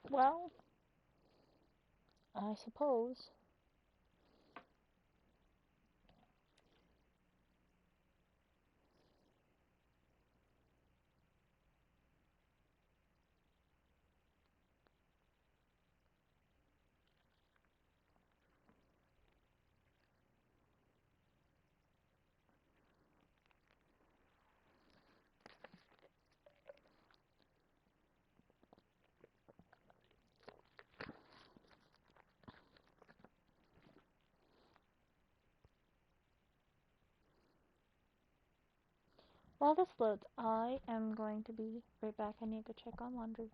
Well, I suppose. While this loads, I am going to be right back. I need to check on laundry.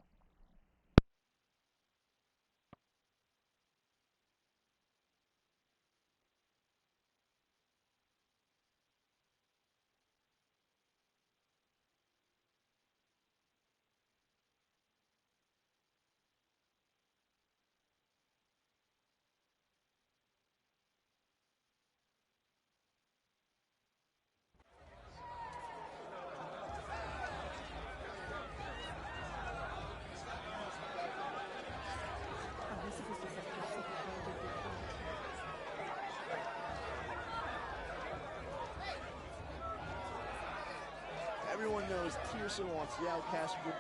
Everyone knows Tierson wants the outcast group.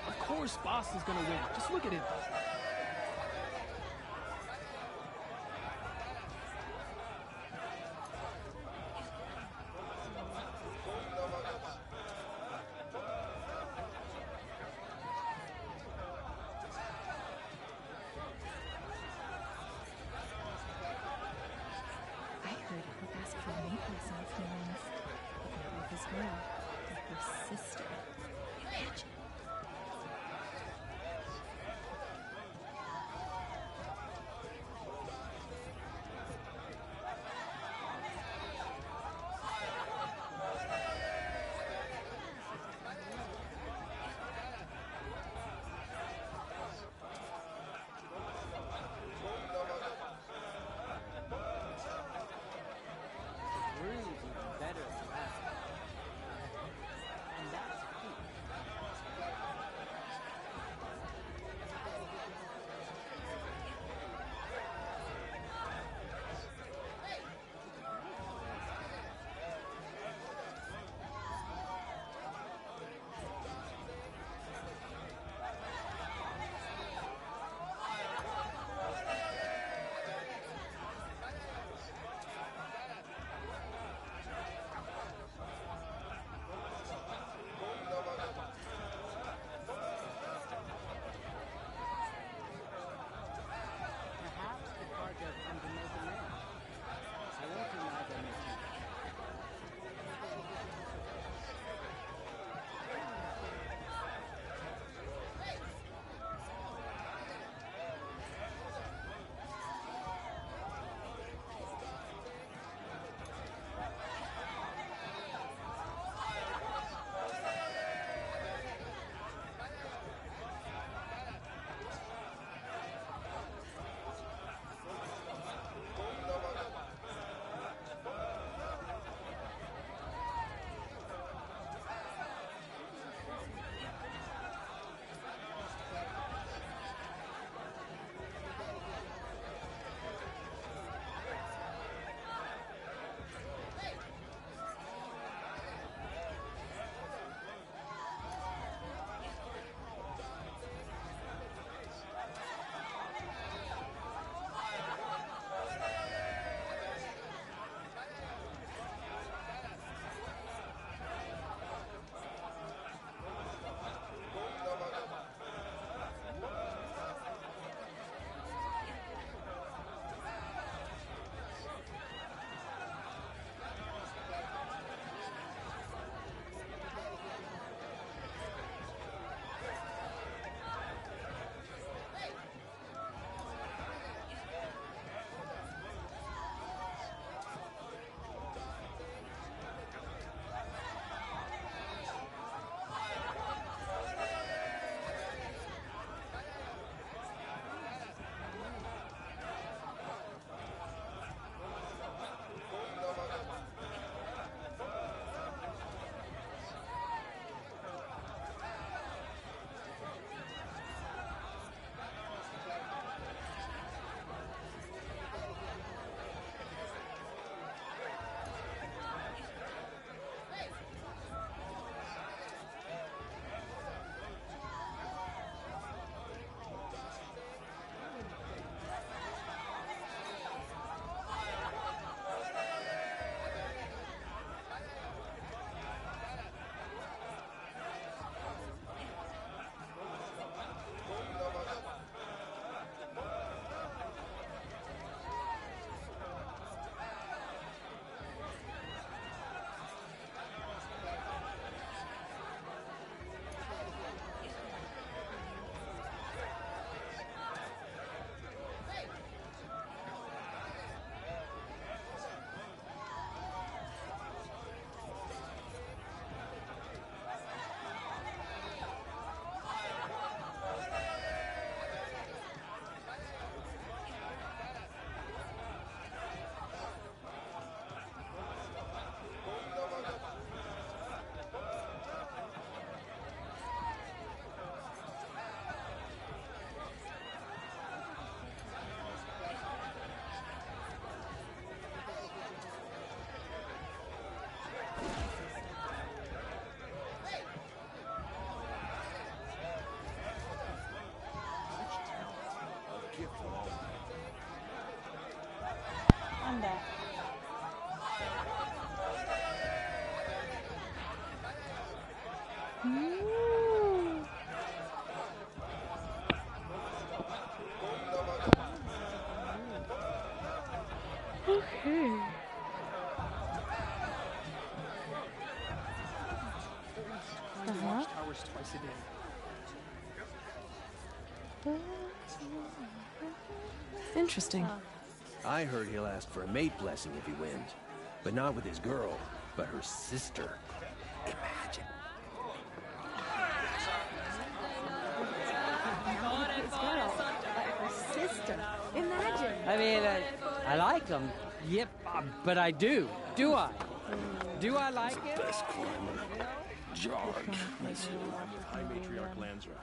Of course Boston's gonna win. Just look at him. I heard he'll ask for Naples if he wins. But not with his girl, with her sister. Imagine. Drew's even better than that. And that's key. showers twice a day. Interesting. I heard he'll ask for a mate blessing if he wins. But not with his girl, but her sister. Imagine. Sister. Imagine. I mean, I like him. Yep, but I do. Do I? Do I like him? Best climber. Jarg. High Matriarch Lansra.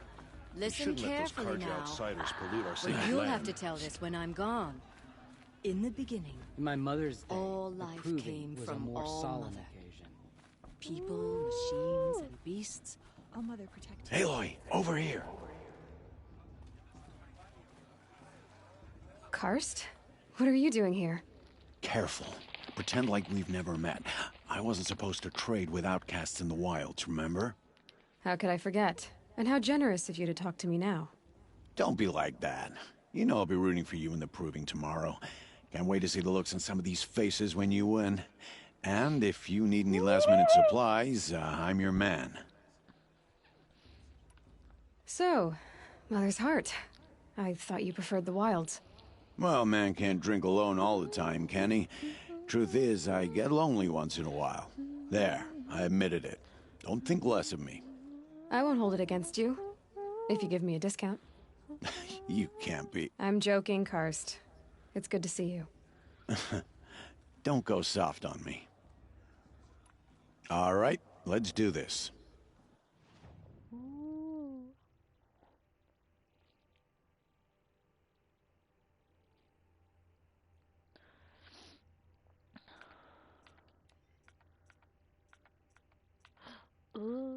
Listen Shouldn't let those carefully Karja now. outsiders pollute our But sacred you'll land. have to tell this when I'm gone. In the beginning, My mother's day, all the life proving came was from a more All solemn Mother. occasion. people, machines, and beasts. Oh, Mother, protect you. Aloy, over here. Karst? What are you doing here? Careful. Pretend like we've never met. I wasn't supposed to trade with outcasts in the wilds, remember? How could I forget? And how generous of you to talk to me now. Don't be like that. You know I'll be rooting for you in the proving tomorrow. Can't wait to see the looks on some of these faces when you win. And if you need any last-minute supplies, I'm your man. So, Mother's Heart. I thought you preferred the wilds. Well, man can't drink alone all the time, can he? Truth is, I get lonely once in a while. There, I admitted it. Don't think less of me. I won't hold it against you, if you give me a discount. You can't be. I'm joking, Karst. It's good to see you. Don't go soft on me. All right, let's do this. Ooh.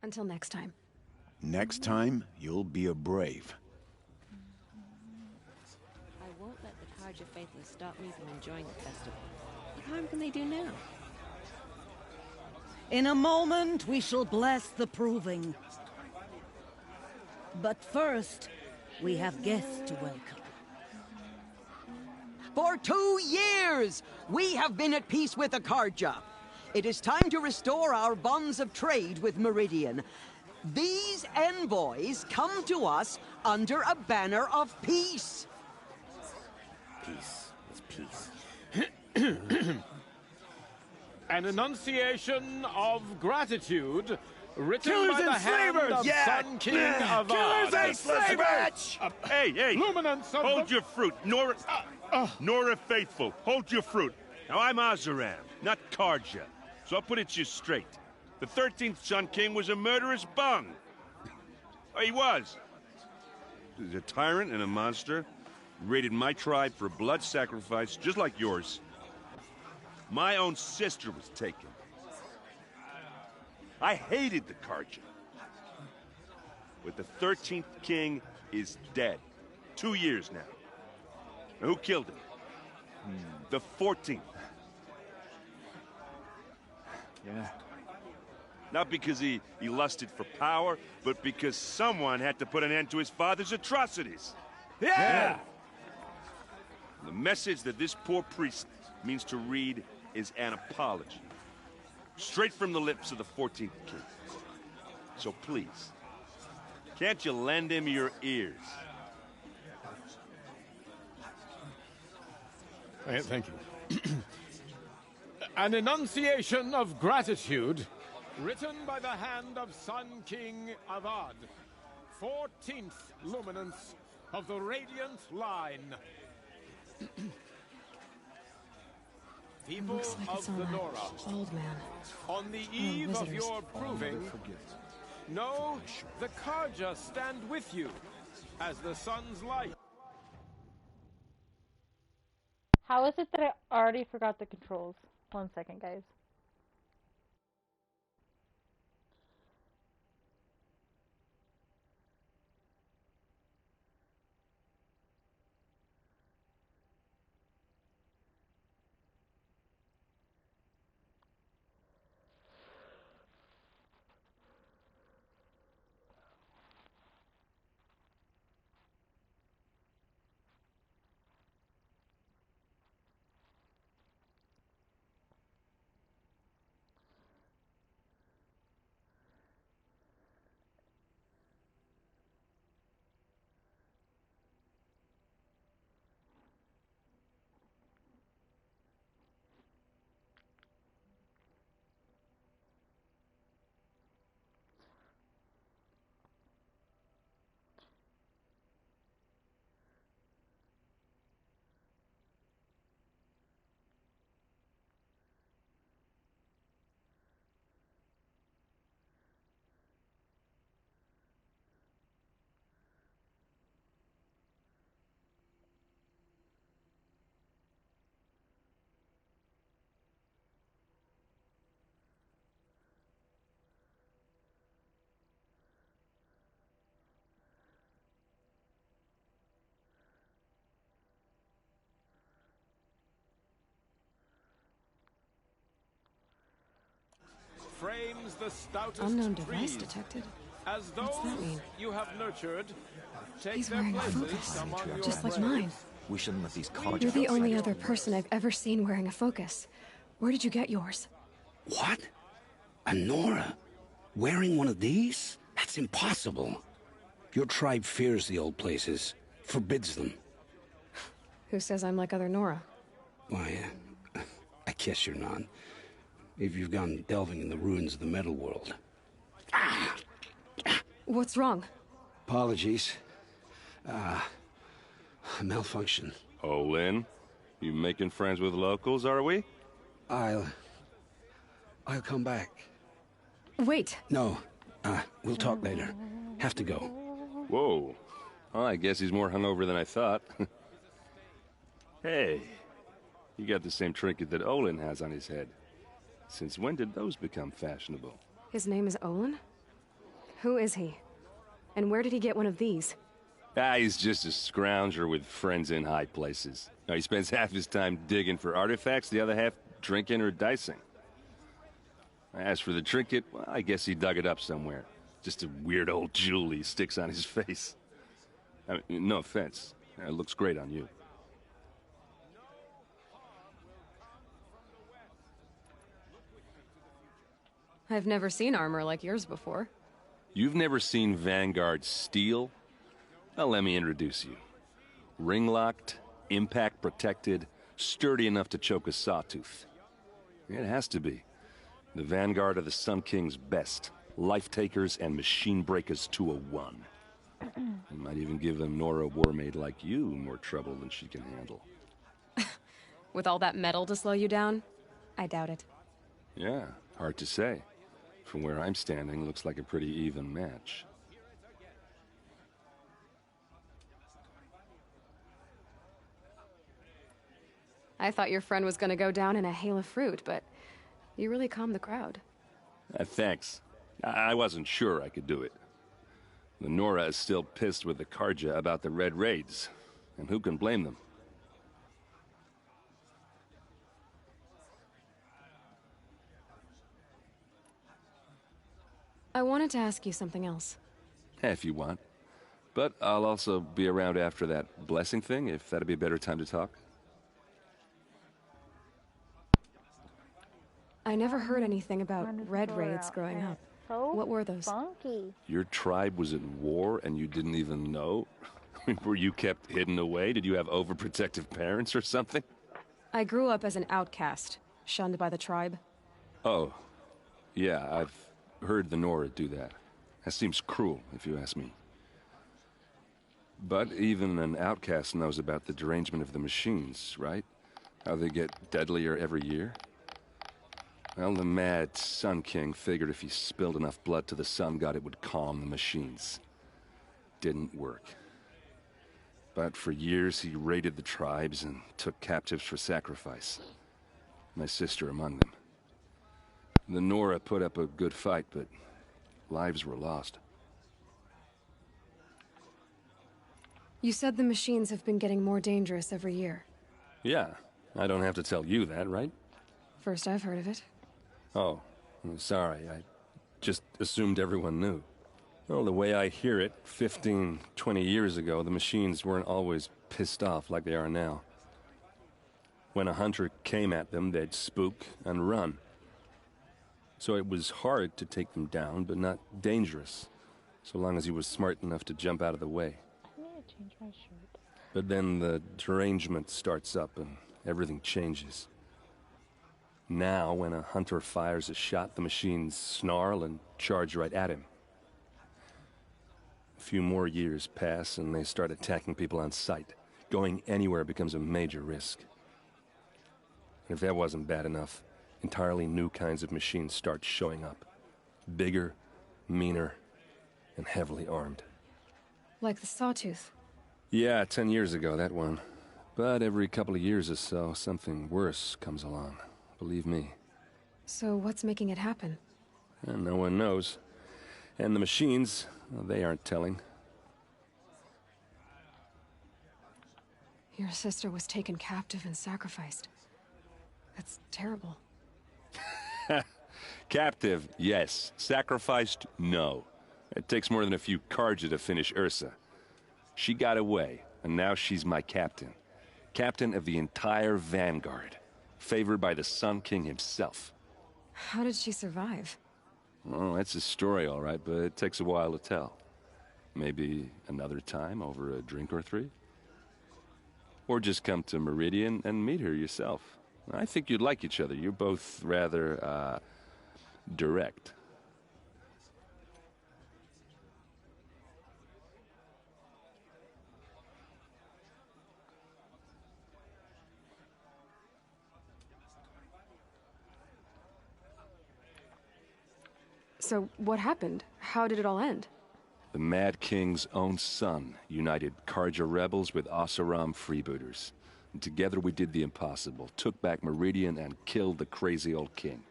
Until next time. Next time, you'll be a brave. I won't let the Karja faithless stop me from enjoying the festival. What harm can they do now? In a moment, we shall bless the proving. But first, we have guests to welcome. For 2 years, we have been at peace with the Karja. It is time to restore our bonds of trade with Meridian. These envoys come to us under a banner of peace. Peace. It's peace. An enunciation of gratitude written Killers by the and hand slavers! of Yeah! Sun King Yeah! Avad. Killers and slavers! Hey! Luminance of Hold the... your fruit. Nora Faithful, hold your fruit. Now, I'm Oseram, not Karja, so I'll put it to you straight. The 13th Sun King was a murderous bung. Oh, he was. He's a tyrant and a monster. Raided my tribe for blood sacrifice, just like yours. My own sister was taken. I hated the Karja. But the 13th King is dead. 2 years now. Now, who killed him? The 14th. Yeah. Not because he lusted for power, but because someone had to put an end to his father's atrocities. Yeah! The message that this poor priest means to read is an apology. Straight from the lips of the 14th King. So please, can't you lend him your ears? Thank you. An enunciation of gratitude written by the hand of Sun King Avad, 14th luminance of the Radiant Line. People Looks like it's of on the that Nora, old man. on the eve of visitors. your proving, know the Karja stand with you as the sun's light. How is it that I already forgot the controls? 1 second, guys. frames the stoutest Unknown device trees. detected. As What's that those mean? you have nurtured, take He's their wearing a places focus, among your just like braves. mine. We shouldn't let these cards. You're the only other person I've ever seen wearing a focus. Where did you get yours? What? A Nora? Wearing one of these? That's impossible. Your tribe fears the old places, forbids them. Who says I'm like other Nora? Why, I guess you're not. If you've gone delving in the ruins of the metal world. What's wrong? Apologies. Malfunction. Olin, you making friends with locals, are we? I'll come back. Wait. No, we'll talk later. Have to go. Whoa. Well, I guess he's more hungover than I thought. Hey, you got the same trinket that Olin has on his head. Since when did those become fashionable? His name is Olin? Who is he? And where did he get one of these? He's just a scrounger with friends in high places. Now, he spends half his time digging for artifacts, the other half drinking or dicing. As for the trinket, well, I guess he dug it up somewhere. Just a weird old jewel he sticks on his face. I mean, no offense. It looks great on you. I've never seen armor like yours before. You've never seen Vanguard steel? Well, let me introduce you. Ring-locked, impact-protected, sturdy enough to choke a sawtooth. It has to be. The Vanguard of the Sun King's best. Life-takers and machine-breakers to a one. It might even give a Nora Warmaid like you more trouble than she can handle. With all that metal to slow you down? I doubt it. Yeah, hard to say. From where I'm standing, looks like a pretty even match. I thought your friend was gonna go down in a hail of fruit, but you really calmed the crowd. Thanks. I wasn't sure I could do it. The Nora is still pissed with the Karja about the Red Raids, and who can blame them? I wanted to ask you something else. If you want. But I'll also be around after that blessing thing, if that'd be a better time to talk. I never heard anything about red raids growing up. What were those? Funky. Your tribe was at war and you didn't even know? Were you kept hidden away? Did you have overprotective parents or something? I grew up as an outcast, shunned by the tribe. Oh, yeah, I've heard the Nora do that. That seems cruel, if you ask me. But even an outcast knows about the derangement of the machines, right? How they get deadlier every year? Well, the mad Sun King figured if he spilled enough blood to the Sun God, it would calm the machines. Didn't work. But for years, he raided the tribes and took captives for sacrifice. My sister among them. The Nora put up a good fight, but lives were lost. You said the machines have been getting more dangerous every year. Yeah, I don't have to tell you that, right? First I've heard of it. Oh, I'm sorry. I just assumed everyone knew. Well, the way I hear it, 15, 20 years ago, the machines weren't always pissed off like they are now. When a hunter came at them, they'd spook and run. So it was hard to take them down, but not dangerous, so long as he was smart enough to jump out of the way. I need to change my shirt. But then the derangement starts up and everything changes. Now, when a hunter fires a shot, the machines snarl and charge right at him. A few more years pass and they start attacking people on sight. Going anywhere becomes a major risk. And if that wasn't bad enough, entirely new kinds of machines start showing up. Bigger, meaner, and heavily armed. Like the Sawtooth. Yeah, 10 years ago, that one. But every couple of years or so, something worse comes along. Believe me. So what's making it happen? And no one knows. And the machines, well, they aren't telling. Your sister was taken captive and sacrificed. That's terrible. Captive, yes. Sacrificed, no. It takes more than a few Carja to finish Ursa. She got away, and now she's my captain. Captain of the entire Vanguard. Favored by the Sun King himself. How did she survive? Oh, that's a story, all right, but it takes a while to tell. Maybe another time over a drink or three? Or just come to Meridian and meet her yourself. I think you'd like each other. You're both rather, direct. So, what happened? How did it all end? The Mad King's own son united Carja rebels with Oseram freebooters. And together we did the impossible, took back Meridian and killed the crazy old king.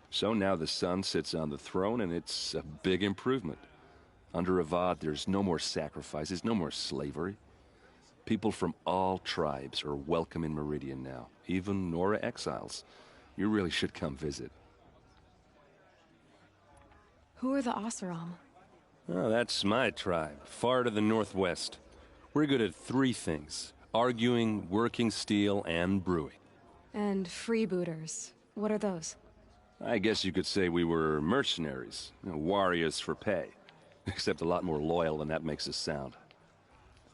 So now the son sits on the throne and it's a big improvement. Under Avad, there's no more sacrifices, no more slavery. People from all tribes are welcome in Meridian now, even Nora exiles. You really should come visit. Who are the Oseram? Oh, that's my tribe, far to the northwest. We're good at three things: arguing, working steel, and brewing. And freebooters. What are those? I guess you could say we were mercenaries, warriors for pay. Except a lot more loyal than that makes us sound.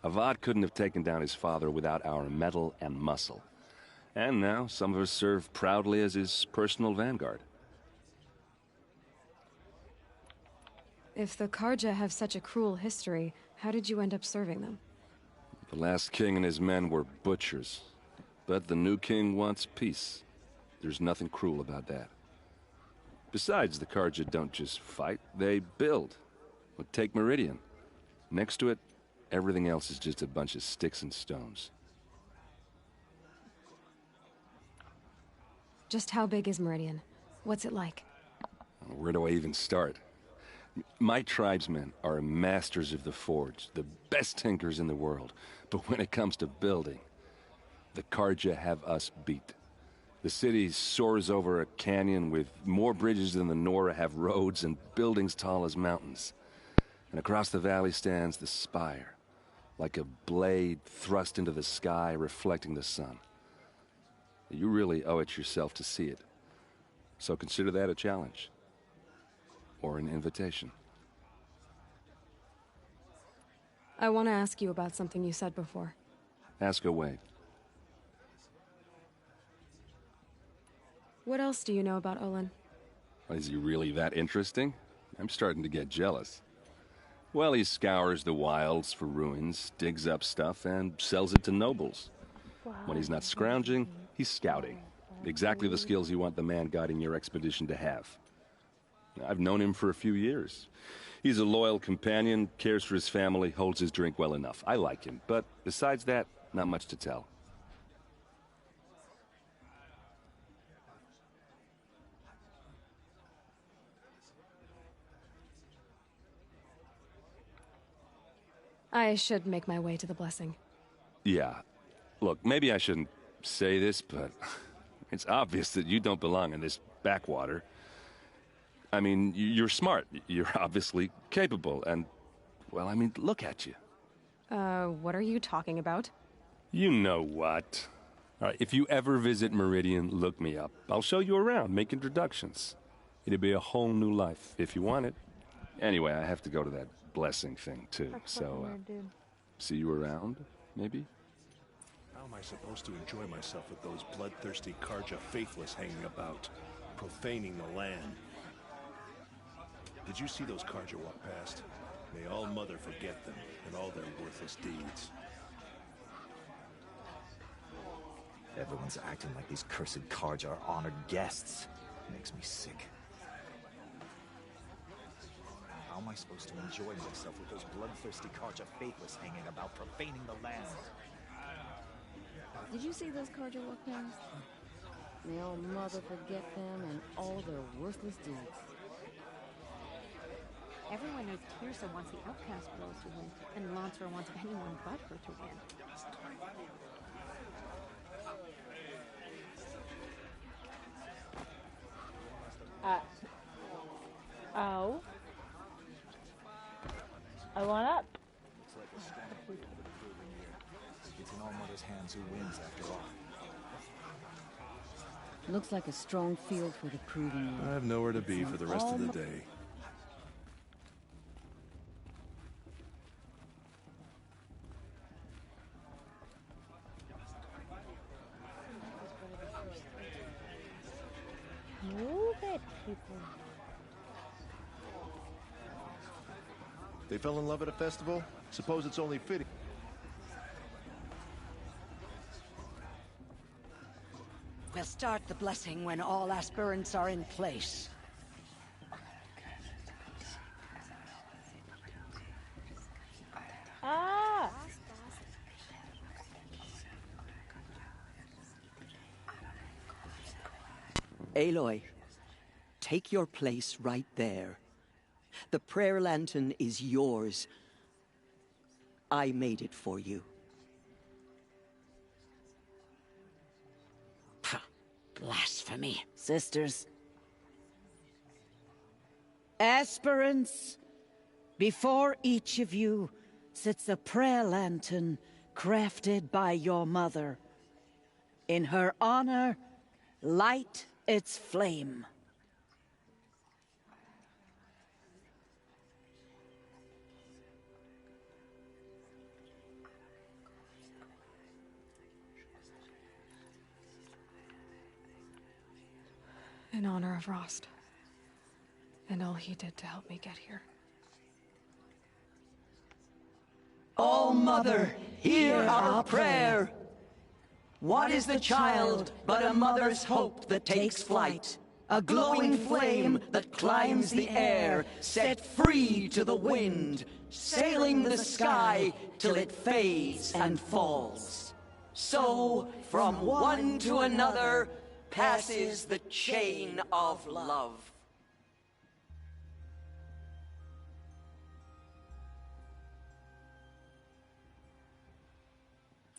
Avad couldn't have taken down his father without our metal and muscle. And now some of us serve proudly as his personal vanguard. If the Carja have such a cruel history, how did you end up serving them? The last king and his men were butchers. But the new king wants peace. There's nothing cruel about that. Besides, the Carja don't just fight, they build. Well, take Meridian. Next to it, everything else is just a bunch of sticks and stones. Just how big is Meridian? What's it like? Where do I even start? My tribesmen are masters of the forge, the best tinkers in the world. But when it comes to building, the Carja have us beat. The city soars over a canyon with more bridges than the Nora have roads and buildings tall as mountains. And across the valley stands the spire, like a blade thrust into the sky reflecting the sun. You really owe it yourself to see it. So consider that a challenge. Or an invitation. I want to ask you about something you said before. Ask away. What else do you know about Olin? Is he really that interesting? I'm starting to get jealous. Well, he scours the wilds for ruins, digs up stuff, and sells it to nobles. When he's not scrounging, he's scouting. Exactly the skills you want the man guiding your expedition to have. I've known him for a few years. He's a loyal companion, cares for his family, holds his drink well enough. I like him, but besides that, not much to tell. I should make my way to the blessing. Yeah. Look, maybe I shouldn't say this, but it's obvious that you don't belong in this backwater. I mean, you're smart. You're obviously capable, and, well, I mean, look at you. What are you talking about? You know what. All right, if you ever visit Meridian, look me up. I'll show you around, make introductions. It'll be a whole new life, if you want it. Anyway, I have to go to that blessing thing, too, so, see you around, maybe? How am I supposed to enjoy myself with those bloodthirsty Carja faithless hanging about, profaning the land? Did you see those Carja walk past? May all Mother forget them and all their worthless deeds. Everyone's acting like these cursed Carja are honored guests. Makes me sick. How am I supposed to enjoy myself with those bloodthirsty Carja faithless hanging about, profaning the land? Did you see those Carja walk past? May all Mother forget them and all their worthless deeds. Everyone knows Tirsa wants the outcast girls to win, and Lansra wants anyone but her to win. things after all. Looks like a strong field for the proving. I have nowhere to be for the rest of the day. Move it, people. They fell in love at a festival? Suppose it's only fitting. We'll start the blessing when all aspirants are in place. Ah! Aloy, take your place right there. The prayer lantern is yours. I made it for you. Blasphemy. Sisters. Aspirants, before each of you sits a prayer lantern crafted by your mother. In her honor, light its flame. In honor of Rost. And all he did to help me get here. O Mother, hear our prayer. What is the child but a mother's hope that takes flight? A glowing flame that climbs the air, set free to the wind, sailing the sky till it fades and falls. So, from one to another, passes the chain of love.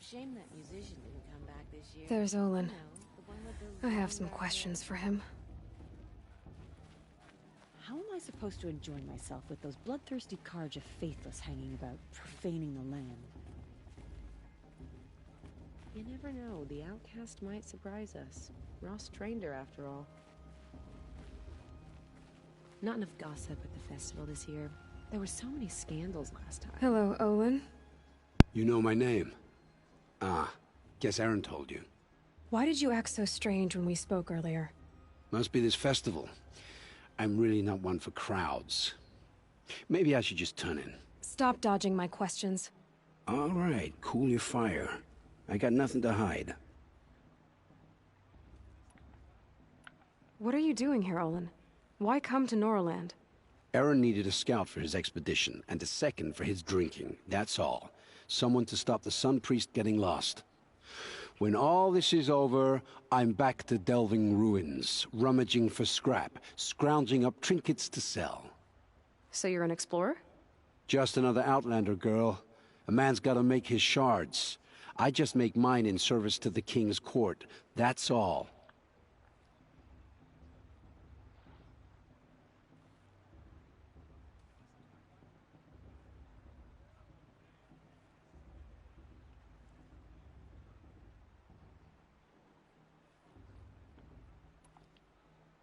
Shame that musician didn't come back this year. There's Olin. You know, the one with the I have some questions for him. How am I supposed to enjoy myself with those bloodthirsty Carja faithless hanging about, profaning the land? You never know. The outcast might surprise us. Ross trained her, after all. Not enough gossip at the festival this year. There were so many scandals last time. Hello, Olin. You know my name? Ah, guess Aaron told you. Why did you act so strange when we spoke earlier? Must be this festival. I'm really not one for crowds. Maybe I should just turn in. Stop dodging my questions. All right, cool your fire. I got nothing to hide. What are you doing here, Olin? Why come to Noraland? Aaron needed a scout for his expedition, and a second for his drinking. That's all. Someone to stop the Sun Priest getting lost. When all this is over, I'm back to delving ruins, rummaging for scrap, scrounging up trinkets to sell. So you're an explorer? Just another Outlander, girl. A man's gotta make his shards. I just make mine in service to the King's court. That's all.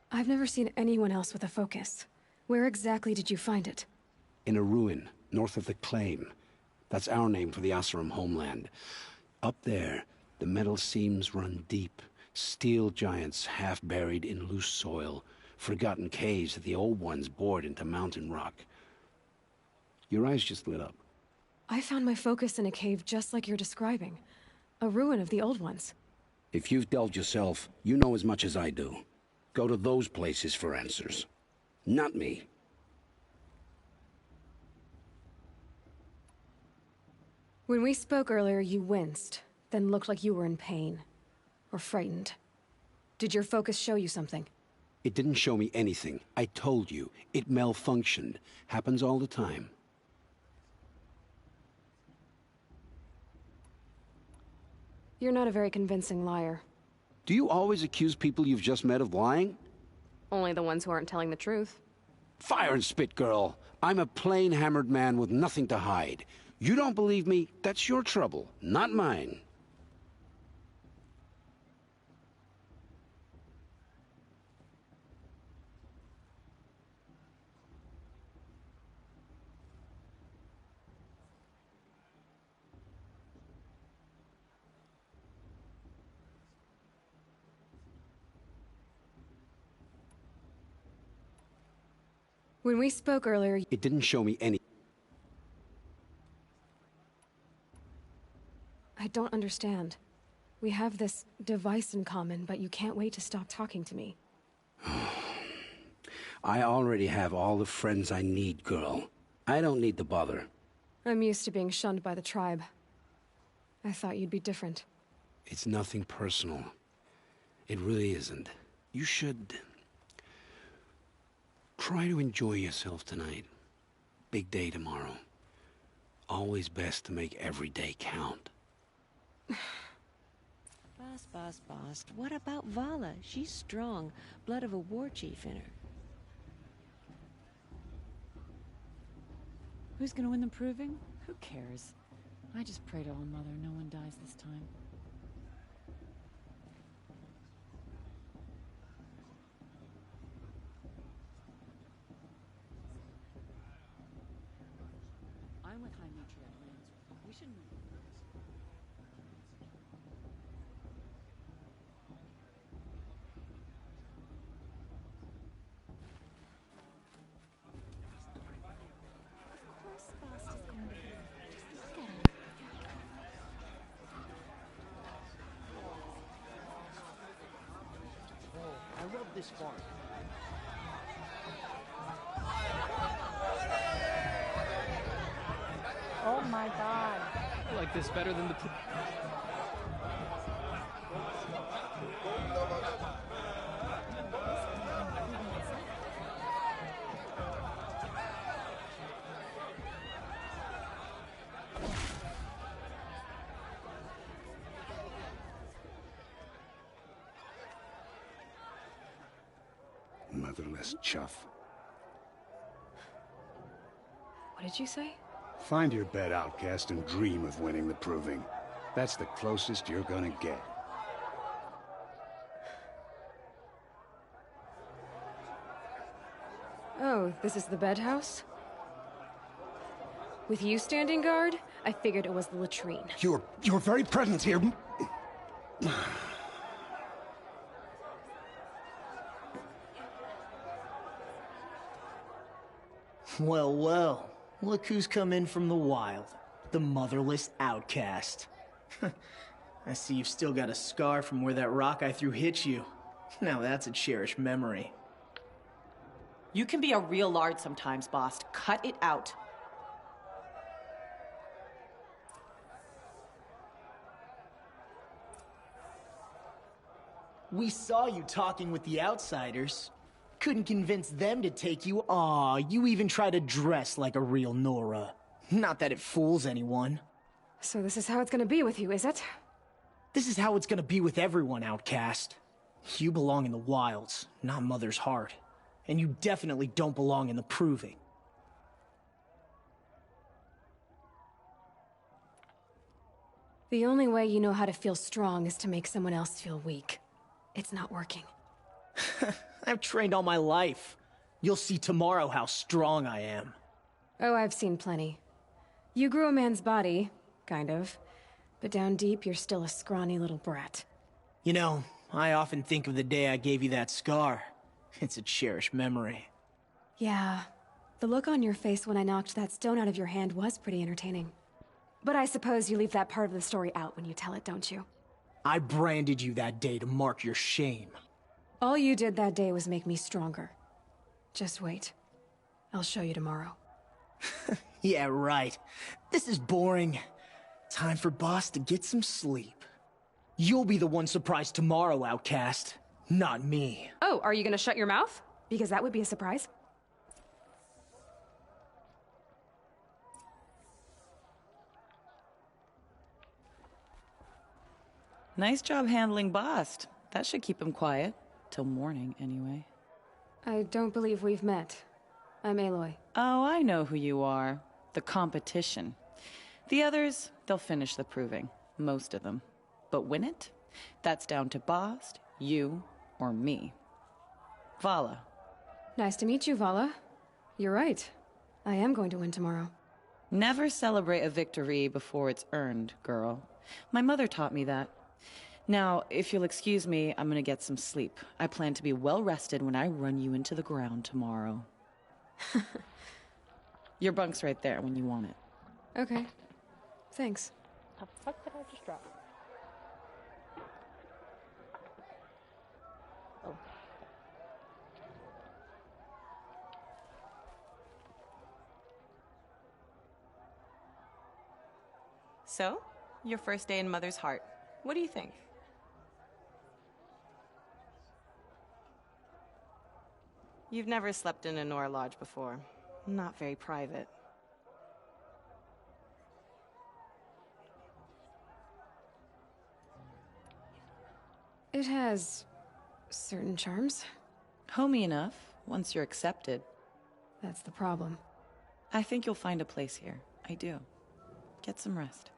I've never seen anyone else with a focus. Where exactly did you find it? In a ruin, north of the Claim. That's our name for the Oseram homeland. Up there, the metal seams run deep. Steel giants half buried in loose soil. Forgotten caves that the old ones bored into mountain rock. Your eyes just lit up. I found my focus in a cave just like you're describing. A ruin of the old ones. If you've delved yourself, you know as much as I do. Go to those places for answers. Not me. When we spoke earlier, you winced, then looked like you were in pain. Or frightened. Did your focus show you something? It didn't show me anything. I told you. It malfunctioned. Happens all the time. You're not a very convincing liar. Do you always accuse people you've just met of lying? Only the ones who aren't telling the truth. Fire and spit, girl. I'm a plain hammered man with nothing to hide. You don't believe me? That's your trouble, not mine. When we spoke earlier... It didn't show me any... I don't understand. We have this device in common, but you can't wait to stop talking to me. I already have all the friends I need, girl. I don't need the bother. I'm used to being shunned by the tribe. I thought you'd be different. It's nothing personal. It really isn't. You should... try to enjoy yourself tonight. Big day tomorrow. Always best to make every day count. Boss. What about Vala? She's strong. Blood of a war chief in her. Who's gonna win the proving? Who cares? I just pray to All-Mother no one dies this time. I'm with High Matriarch Lance. We shouldn't... I love this farm. Oh my god. I like this better than the... Motherless chuff. What did you say? Find your bed, outcast, and dream of winning the proving. That's the closest you're gonna get. Oh, this is the bed house? With you standing guard, I figured it was the latrine. Your very presence here... Well, look who's come in from the wild. The motherless outcast. I see you've still got a scar from where that rock I threw hit you. Now that's a cherished memory. You can be a real lard sometimes, boss. Cut it out. We saw you talking with the outsiders. Couldn't convince them to take you. Aw, you even try to dress like a real Nora. Not that it fools anyone. So this is how it's gonna be with you, is it? This is how it's gonna be with everyone, outcast. You belong in the wilds, not Mother's heart. And you definitely don't belong in the proving. The only way you know how to feel strong is to make someone else feel weak. It's not working. I've trained all my life. You'll see tomorrow how strong I am. Oh, I've seen plenty. You grew a man's body, kind of. But down deep, you're still a scrawny little brat. You know, I often think of the day I gave you that scar. It's a cherished memory. Yeah. The look on your face when I knocked that stone out of your hand was pretty entertaining. But I suppose you leave that part of the story out when you tell it, don't you? I branded you that day to mark your shame. All you did that day was make me stronger. Just wait. I'll show you tomorrow. Yeah, right. This is boring. Time for Boss to get some sleep. You'll be the one surprised tomorrow, outcast. Not me. Oh, are you gonna shut your mouth? Because that would be a surprise. Nice job handling Bast. That should keep him quiet. Till morning, anyway. I don't believe we've met. I'm Aloy. Oh, I know who you are. The competition. The others, they'll finish the proving. Most of them. But win it? That's down to Bast, you, or me. Vala. Nice to meet you, Vala. You're right. I am going to win tomorrow. Never celebrate a victory before it's earned, girl. My mother taught me that. Now, if you'll excuse me, I'm gonna get some sleep. I plan to be well rested when I run you into the ground tomorrow. Your bunk's right there when you want it. Okay. Thanks. The fuck did I just drop? Oh. So, your first day in Mother's Heart. What do you think? You've never slept in a Nora Lodge before. Not very private. It has certain charms. Homey enough, once you're accepted. That's the problem. I think you'll find a place here. I do. Get some rest.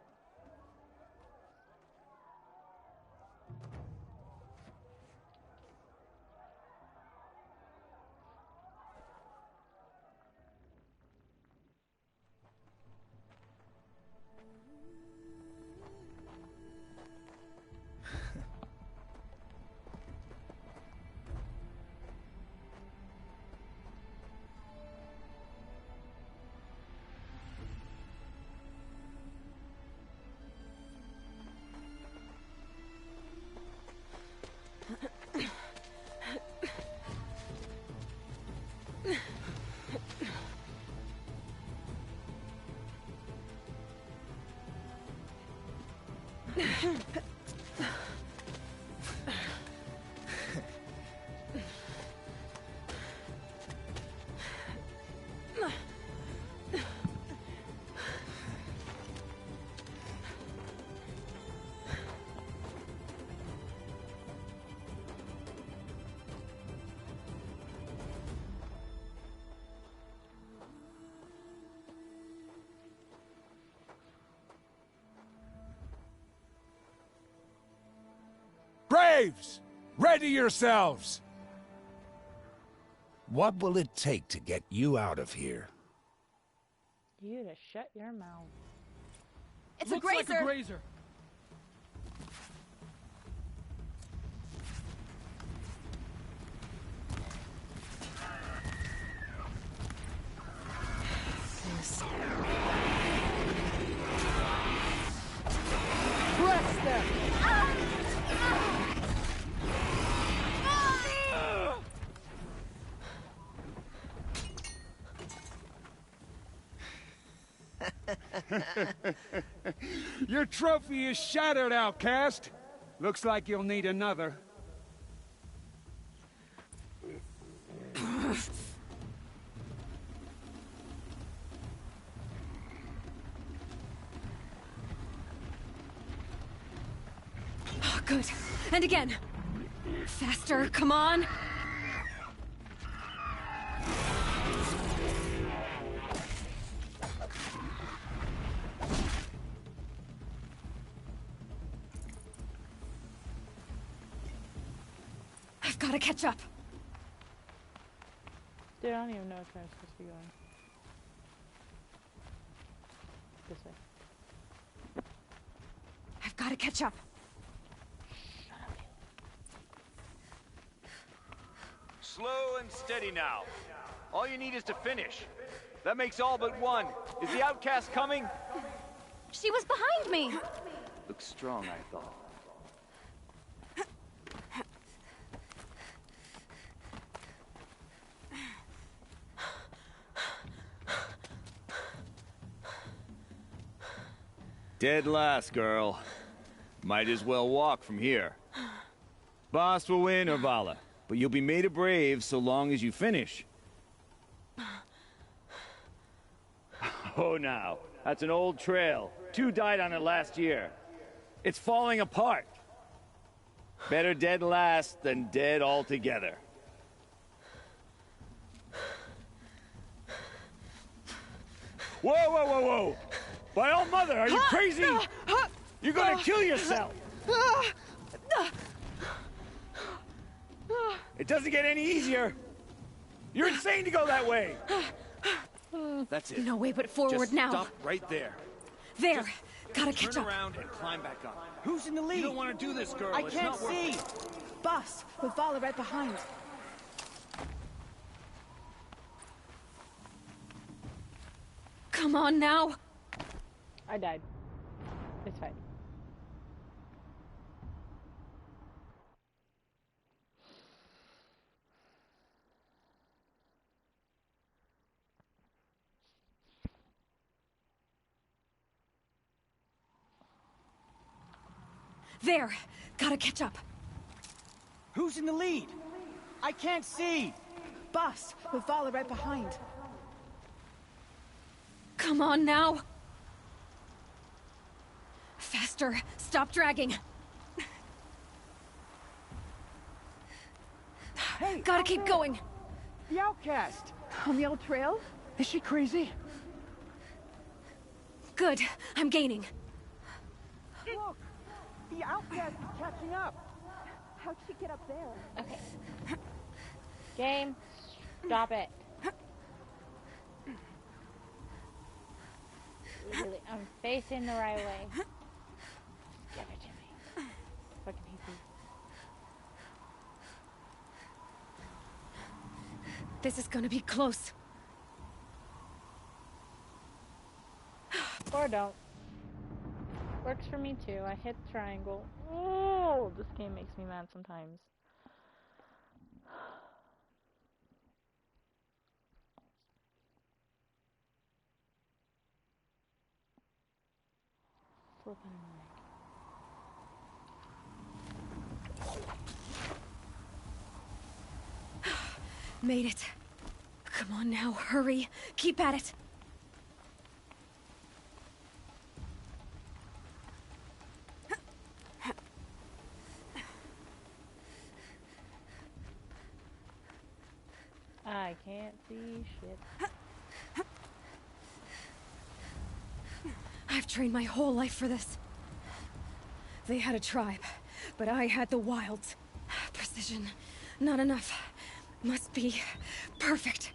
Braves! Ready yourselves! What will it take to get you out of here? You to shut your mouth. It's Looks a grazer! like a grazer. Press them! Your trophy is shattered, outcast. Looks like you'll need another. Oh, good. And again. Faster, come on. I've got to catch up. Dude, I don't even know if I'm supposed to be going. This way. I've got to catch up. Slow and steady now. All you need is to finish. That makes all but one. Is the outcast coming? She was behind me. Looks strong, I thought. Dead last, girl. Might as well walk from here. Boss will win, or Vala, but you'll be made a brave so long as you finish. Oh, now. That's an old trail. 2 died on it last year. It's falling apart. Better dead last than dead altogether. Whoa, whoa, whoa, whoa! By all mother, are you crazy? You're gonna kill yourself! It doesn't get any easier! You're insane to go that way! That's it. No way but forward Just now. stop right there. There. Gotta catch Turn up. around and climb back up. Who's in the lead? You don't want to do this, girl. I It's can't not worth see. it. Boss, with Vala right behind. Come on now. I died. It's fine. There! Gotta catch up. Who's in the lead? I can't see! Boss, we'll follow right behind. Come on now! Faster! Stop dragging! Hey, gotta keep going! The outcast! On the old trail? Is she crazy? Good. I'm gaining. Look! The outcast is catching up! How'd she get up there? Okay. Game. Stop it. Really, I'm facing the right way. Give it to me. Fucking hate you. This is gonna be close. Or don't. Works for me too. I hit triangle. Oh, this game makes me mad sometimes. Flipping Made it. Come on now, hurry. Keep at it. I can't see shit. I've trained my whole life for this. They had a tribe, but I had the wilds. Precision, not enough. Must be perfect.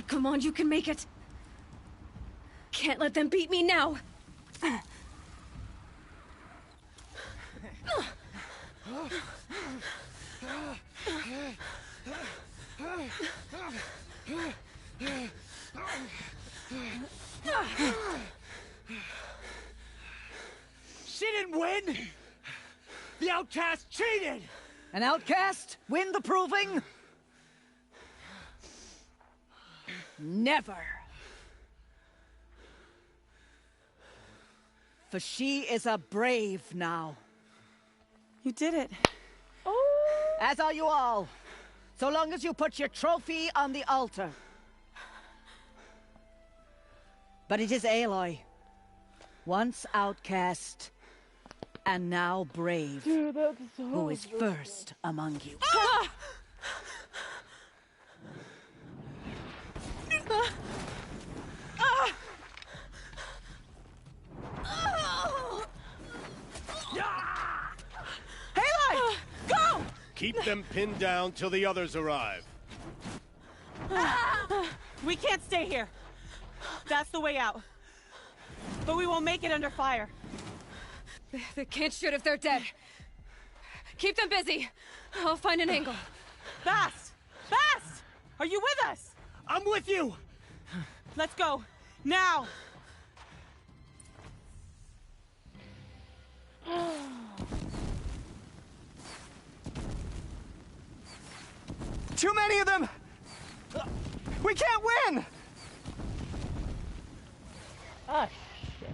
Come on, you can make it. Can't let them beat me now. She didn't win! The outcast cheated! An outcast win the proving? Never. For she is a brave now. You did it. Oh. As are you all. So long as you put your trophy on the altar. But it is Aloy. Once outcast, and now brave. Dude, that's so who is first among you. Ah! Aloy! Go! Keep them pinned down till the others arrive. We can't stay here. That's the way out. But we won't make it under fire. They can't shoot if they're dead. Keep them busy. I'll find an angle. Bast! Bast! Are you with us? I'm with you! Let's go. Now! Too many of them! We can't win! Oh, shit.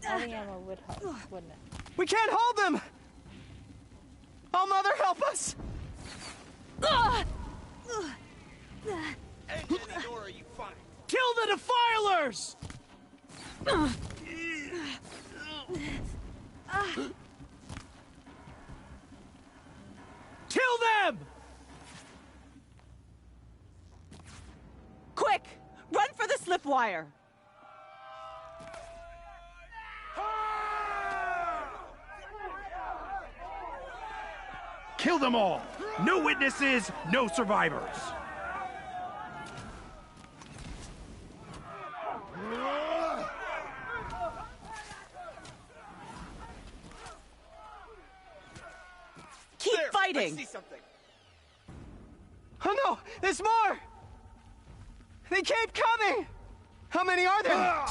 All the ammo would help, wouldn't it? We can't hold them! Oh, Mother, help us! Kill the Defilers! Kill them! Quick! Run for the slip wire! Kill them all! No witnesses, no survivors! fighting. I see something. Oh no, there's more! They keep coming! How many are there?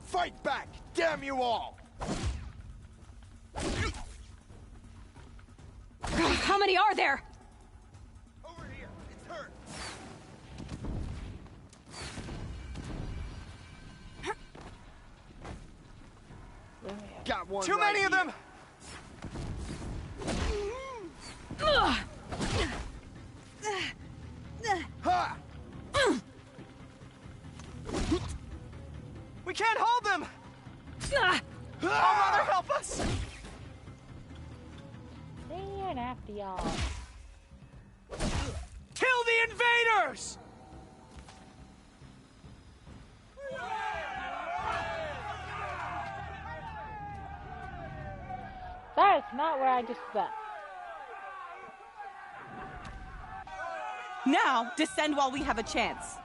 Fight back! Damn you all! How many are there? Over here! It's her! Got one. Too many of them! Ha! We can't hold them! Oh, Mother, help us! They ain't after y'all. Kill the invaders! That's not what I just said. Now, descend while we have a chance.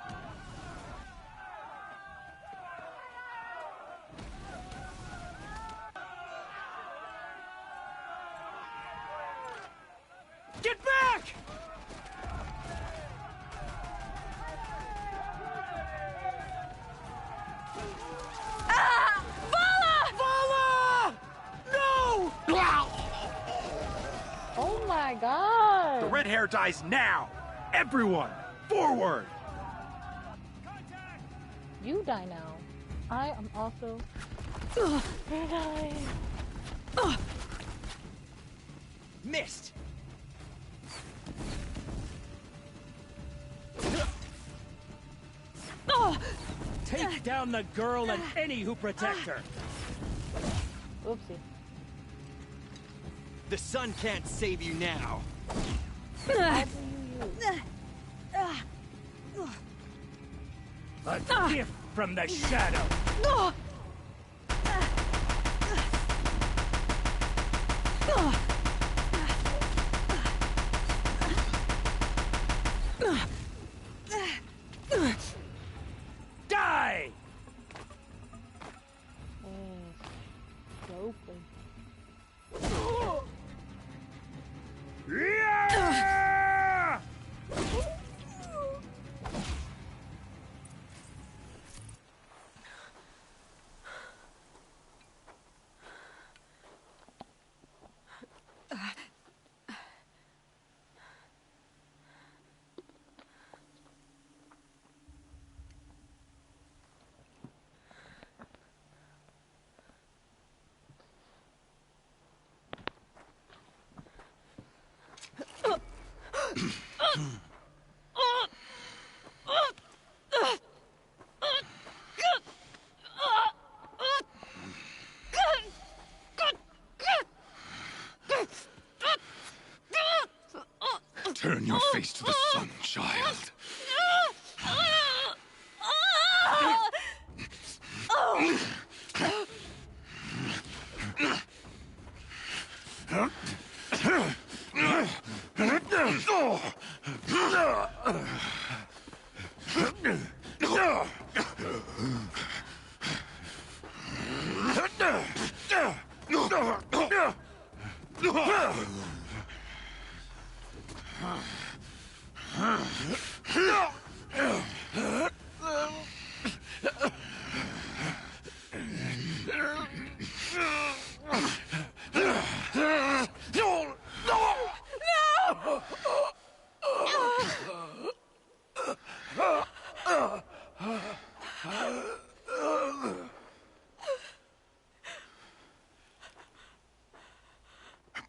Get back! Vala! Vala! No! Oh my god! The red hair dies now! Everyone, forward! You die now. I am also dying. Missed! Take down the girl and any who protect her. Oopsie. The sun can't save you now. A gift from the shadow. Die! Open. Yeah! Turn your face to the sun, child.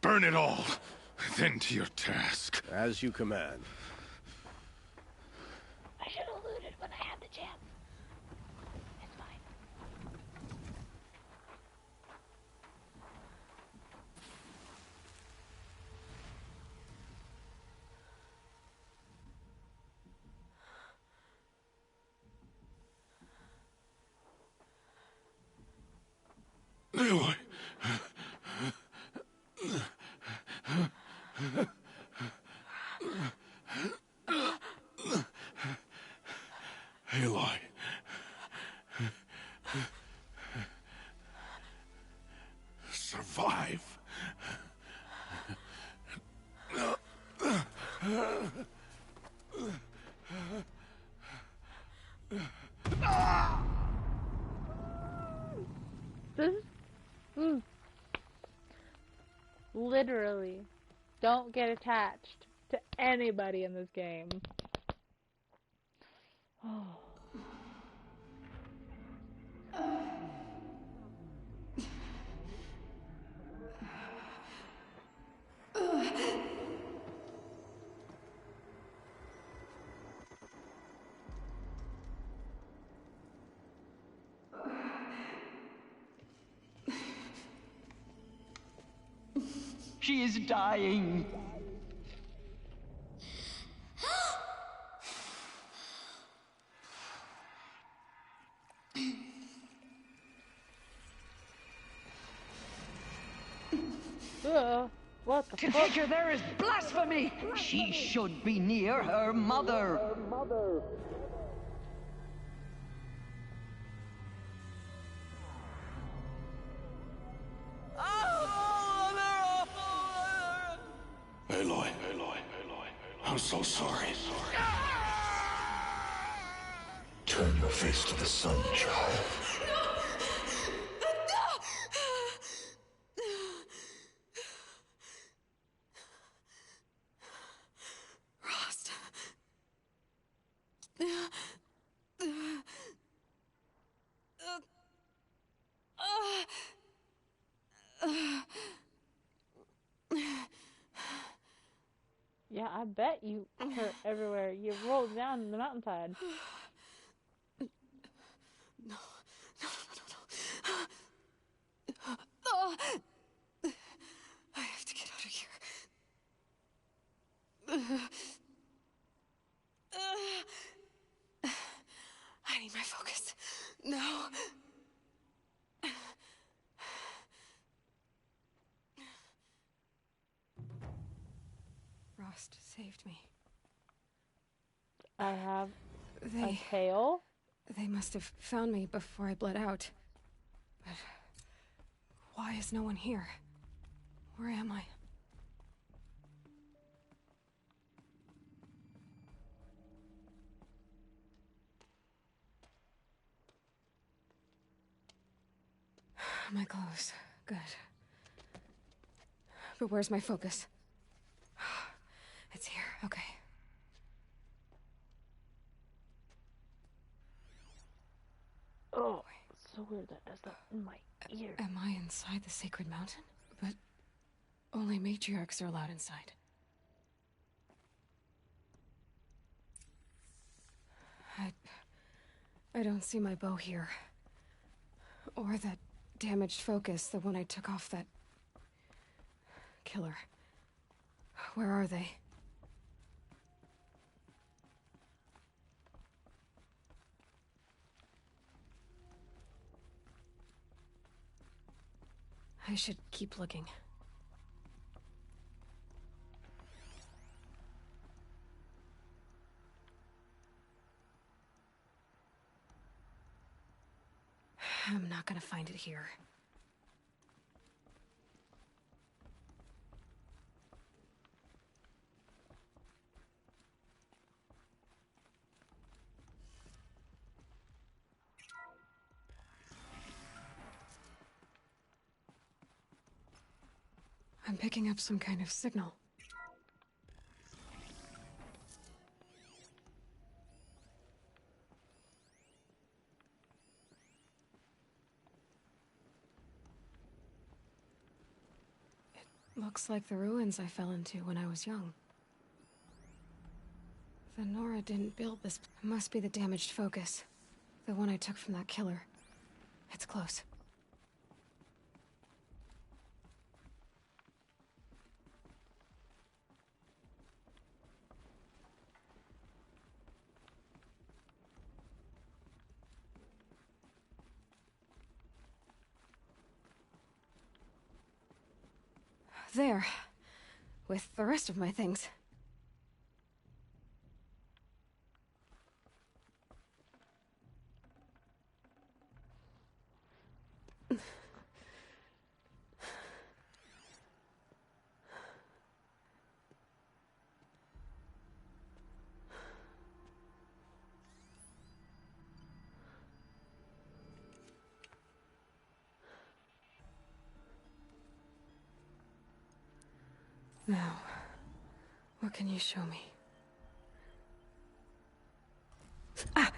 Burn it all, then to your task. As you command. I should have looted when I had the chance. It's fine. Aloy. Aloy. get attached to anybody in this game. Oh. She is dying. What the To take her there is blasphemy! She should be near her mother. Aloy, I'm so sorry. Turn your face to the sun, child. Rost. Yeah, I bet you hurt everywhere. You rolled down the mountainside. No. I have to get out of here. I need my focus. No. Rost saved me. I have a tail. They must have found me before I bled out. But why is no one here? Where am I? My clothes. Good. But where's my focus? It's here. Okay. Oh, it's so weird that that's not in my ear. Am I inside the sacred mountain? But only matriarchs are allowed inside. I don't see my bow here. Or that damaged focus, the one I took off that killer. Where are they? I should keep looking. I'm not gonna find it here. I'm picking up some kind of signal. It looks like the ruins I fell into when I was young. The Nora didn't build this. It must be the damaged focus. The one I took from that killer. It's close. There. With the rest of my things. Now, What can you show me? Ah!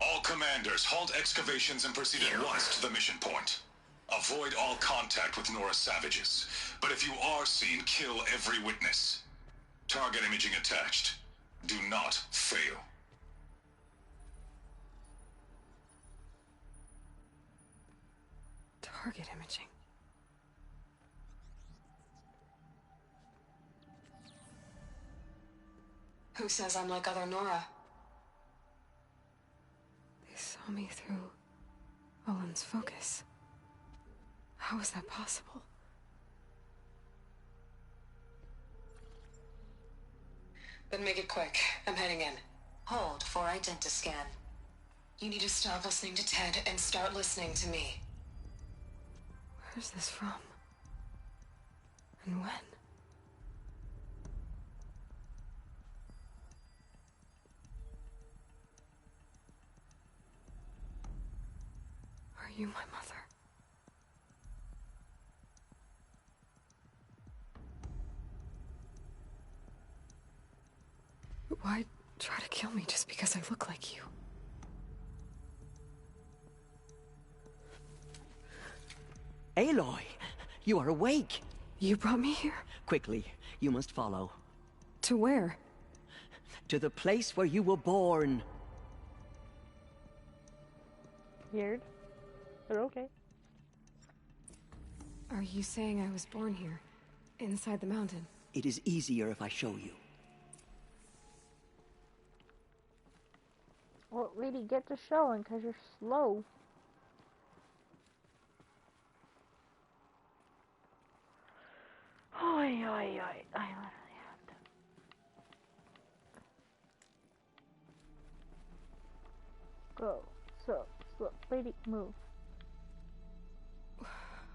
All commanders, halt excavations and proceed at once to the mission point. Avoid all contact with Nora savages. But if you are seen, kill every witness. Target imaging attached. Do not fail. Target imaging. Who says I'm like other Nora? They saw me through Owen's focus. How is that possible? Then make it quick. I'm heading in. Hold for identiscan. You need to stop listening to Ted and start listening to me. Where's this from? And when? Are you my mother? Why try to kill me just because I look like you? Aloy, you are awake. You brought me here? Quickly, you must follow. To where? To the place where you were born. Weird. But okay. Are you saying I was born here? Inside the mountain? It is easier if I show you. Well, lady, get to showing, because you're slow. Oi, oi, oi. I literally have to. Go. So, lady, move.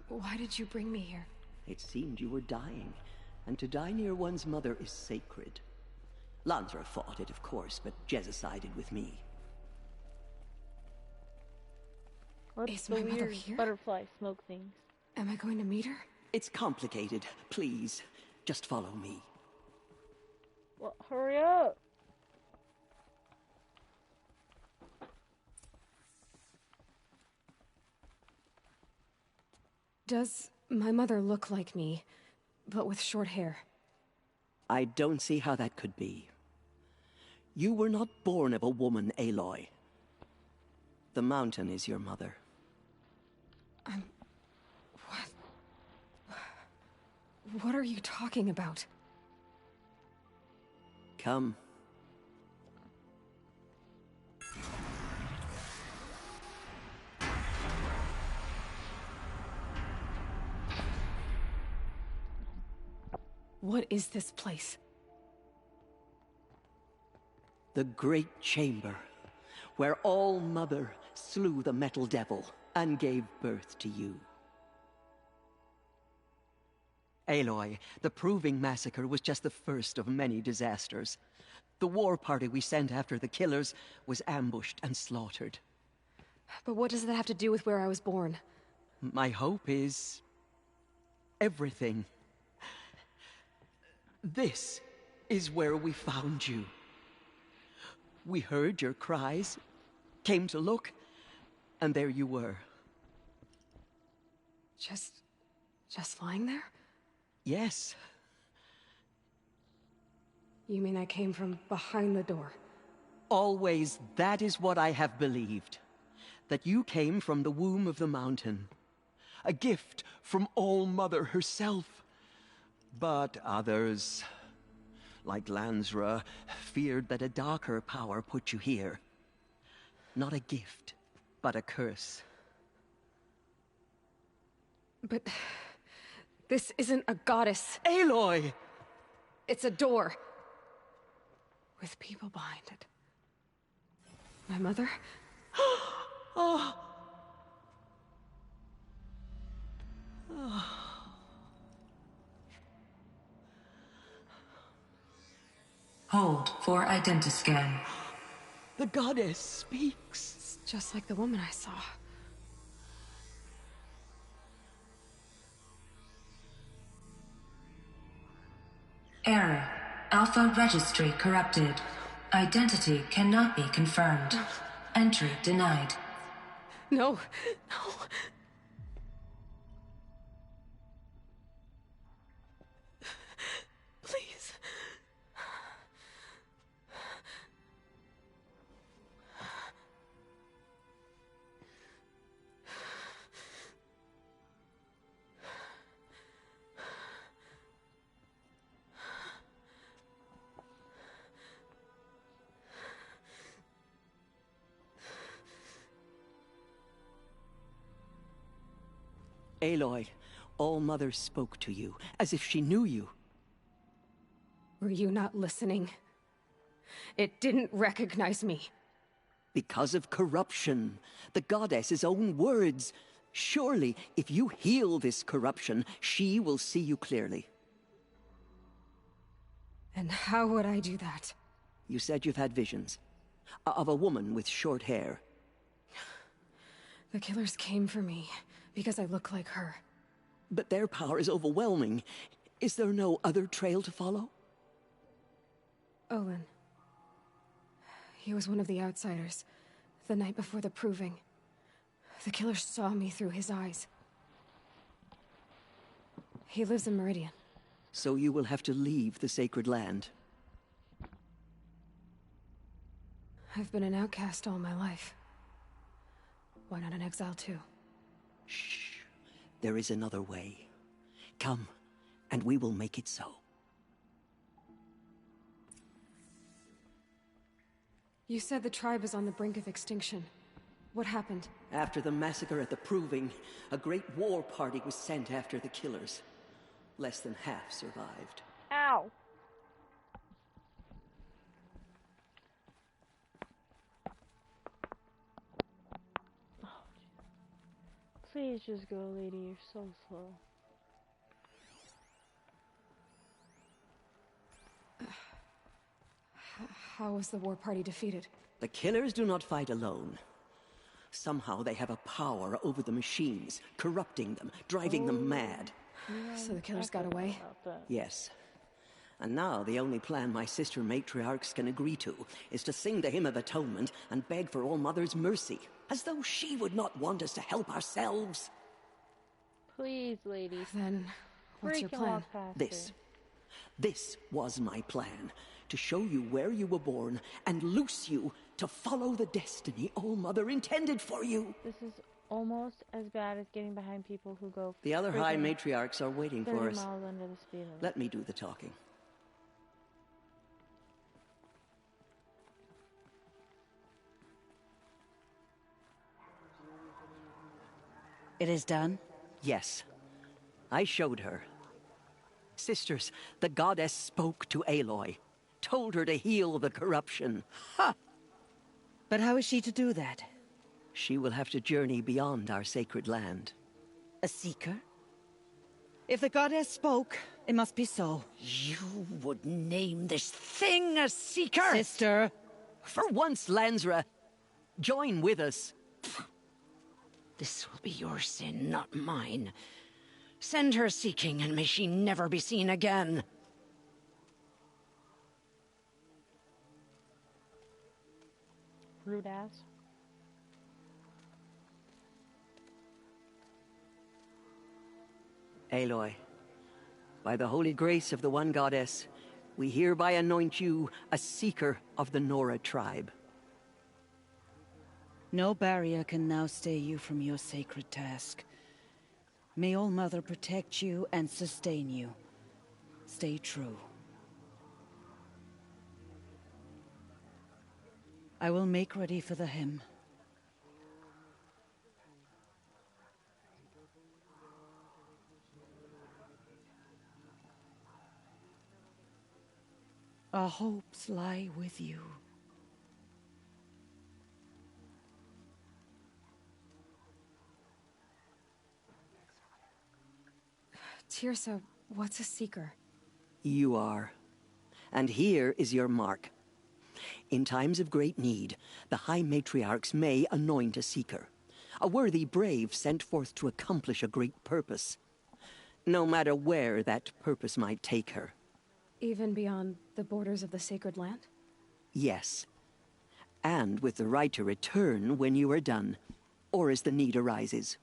Why did you bring me here? It seemed you were dying, and to die near one's mother is sacred. Lansra fought it, of course, but Jezza sided with me. What's the weird butterfly smoke things? Am I going to meet her? It's complicated. Please, just follow me. Well, hurry up! Does my mother look like me, but with short hair? I don't see how that could be. You were not born of a woman, Aloy. The mountain is your mother. What are you talking about? Come. What is this place? The Great Chamber, where All-Mother slew the Metal Devil and gave birth to you. Aloy, the Proving Massacre was just the first of many disasters. The war party we sent after the killers was ambushed and slaughtered. But what does that have to do with where I was born? My hope is everything. This is where we found you. We heard your cries, came to look, and there you were. Just lying there? Yes. You mean I came from behind the door? Always, that is what I have believed. That you came from the womb of the mountain. A gift from All-Mother herself. But others, like Lansra, feared that a darker power put you here. Not a gift, but a curse. But this isn't a goddess. Aloy! It's a door. With people behind it. My mother? Oh. Hold for identiscan. The goddess speaks. It's just like the woman I saw. Error. Alpha registry corrupted. Identity cannot be confirmed. Entry denied. No, no. Please. Aloy, All-Mother spoke to you, as if she knew you. Were you not listening? It didn't recognize me. Because of corruption. The goddess's own words. Surely, if you heal this corruption, she will see you clearly. And how would I do that? You said you've had visions. Of a woman with short hair. The killers came for me, because I look like her. But their power is overwhelming. Is there no other trail to follow? Olin. He was one of the outsiders, the night before the proving. The killers saw me through his eyes. He lives in Meridian. So you will have to leave the sacred land. I've been an outcast all my life. Why not an exile too? Shh. There is another way. Come, and we will make it so. You said the tribe is on the brink of extinction. What happened? After the massacre at the Proving, a great war party was sent after the killers. Less than half survived. Ow! Please just go, lady. You're so slow. How was the war party defeated? The killers do not fight alone. Somehow they have a power over the machines, corrupting them, driving them mad. So the killers got away? Yes. And now the only plan my sister matriarchs can agree to is to sing the Hymn of Atonement and beg for All-Mother's mercy, as though she would not want us to help ourselves. Please, lady. Then, what's your plan? This was my plan. To show you where you were born and loose you to follow the destiny All-Mother intended for you. This is almost as bad as getting behind people who go... The other High Matriarchs are waiting for us. 30 miles under the speed limit. Let me do the talking. It is done? Yes. I showed her. Sisters, the goddess spoke to Aloy. Told her to heal the corruption. Ha! But how is she to do that? She will have to journey beyond our sacred land. A seeker? If the goddess spoke, it must be so. You would name this thing a seeker? Sister! For once, Lansra, join with us. This will be your sin, not mine. Send her seeking, and may she never be seen again. Rude ass. Aloy, by the holy grace of the one goddess, we hereby anoint you a seeker of the Nora tribe. No barrier can now stay you from your sacred task. May All-Mother protect you and sustain you. Stay true. I will make ready for the hymn. Our hopes lie with you. Teersa, what's a seeker? You are. And here is your mark. In times of great need, the High Matriarchs may anoint a seeker. A worthy brave sent forth to accomplish a great purpose. No matter where that purpose might take her. Even beyond the borders of the sacred land? Yes. And with the right to return when you are done, or as the need arises.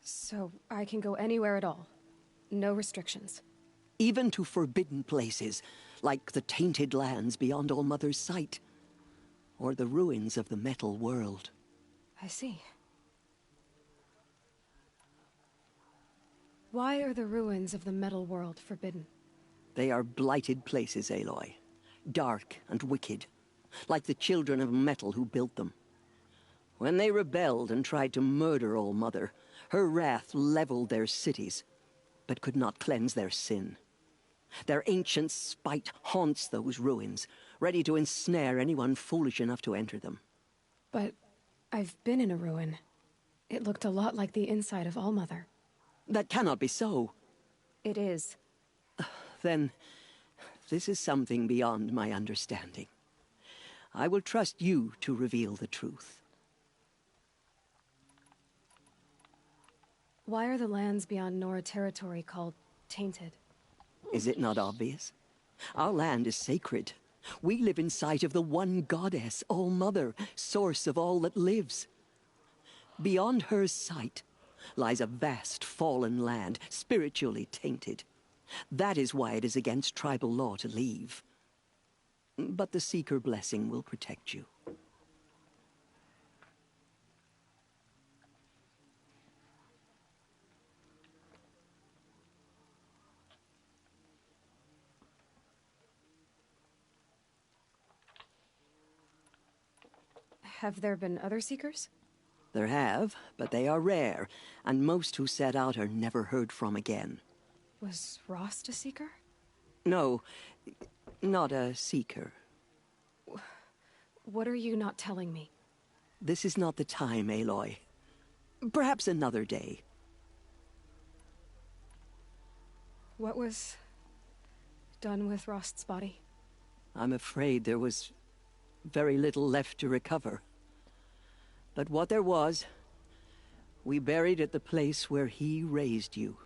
So I can go anywhere at all? No restrictions? Even to forbidden places, like the tainted lands beyond All-Mother's sight. Or the ruins of the metal world. I see. Why are the ruins of the metal world forbidden? They are blighted places, Aloy. Dark and wicked. Like the children of metal who built them. When they rebelled and tried to murder All-Mother, her wrath leveled their cities, but could not cleanse their sin. Their ancient spite haunts those ruins, ready to ensnare anyone foolish enough to enter them. But I've been in a ruin. It looked a lot like the inside of All-Mother. That cannot be so. It is. Then, this is something beyond my understanding. I will trust you to reveal the truth. Why are the lands beyond Nora territory called tainted? Is it not obvious? Our land is sacred. We live in sight of the one goddess, All-Mother, source of all that lives. Beyond her sight lies a vast fallen land, spiritually tainted. That is why it is against tribal law to leave. But the Seeker blessing will protect you. Have there been other Seekers? There have, but they are rare, and most who set out are never heard from again. Was Rost a Seeker? No, not a Seeker. What are you not telling me? This is not the time, Aloy. Perhaps another day. What was done with Rost's body? I'm afraid there was very little left to recover. But what there was, we buried at the place where he raised you,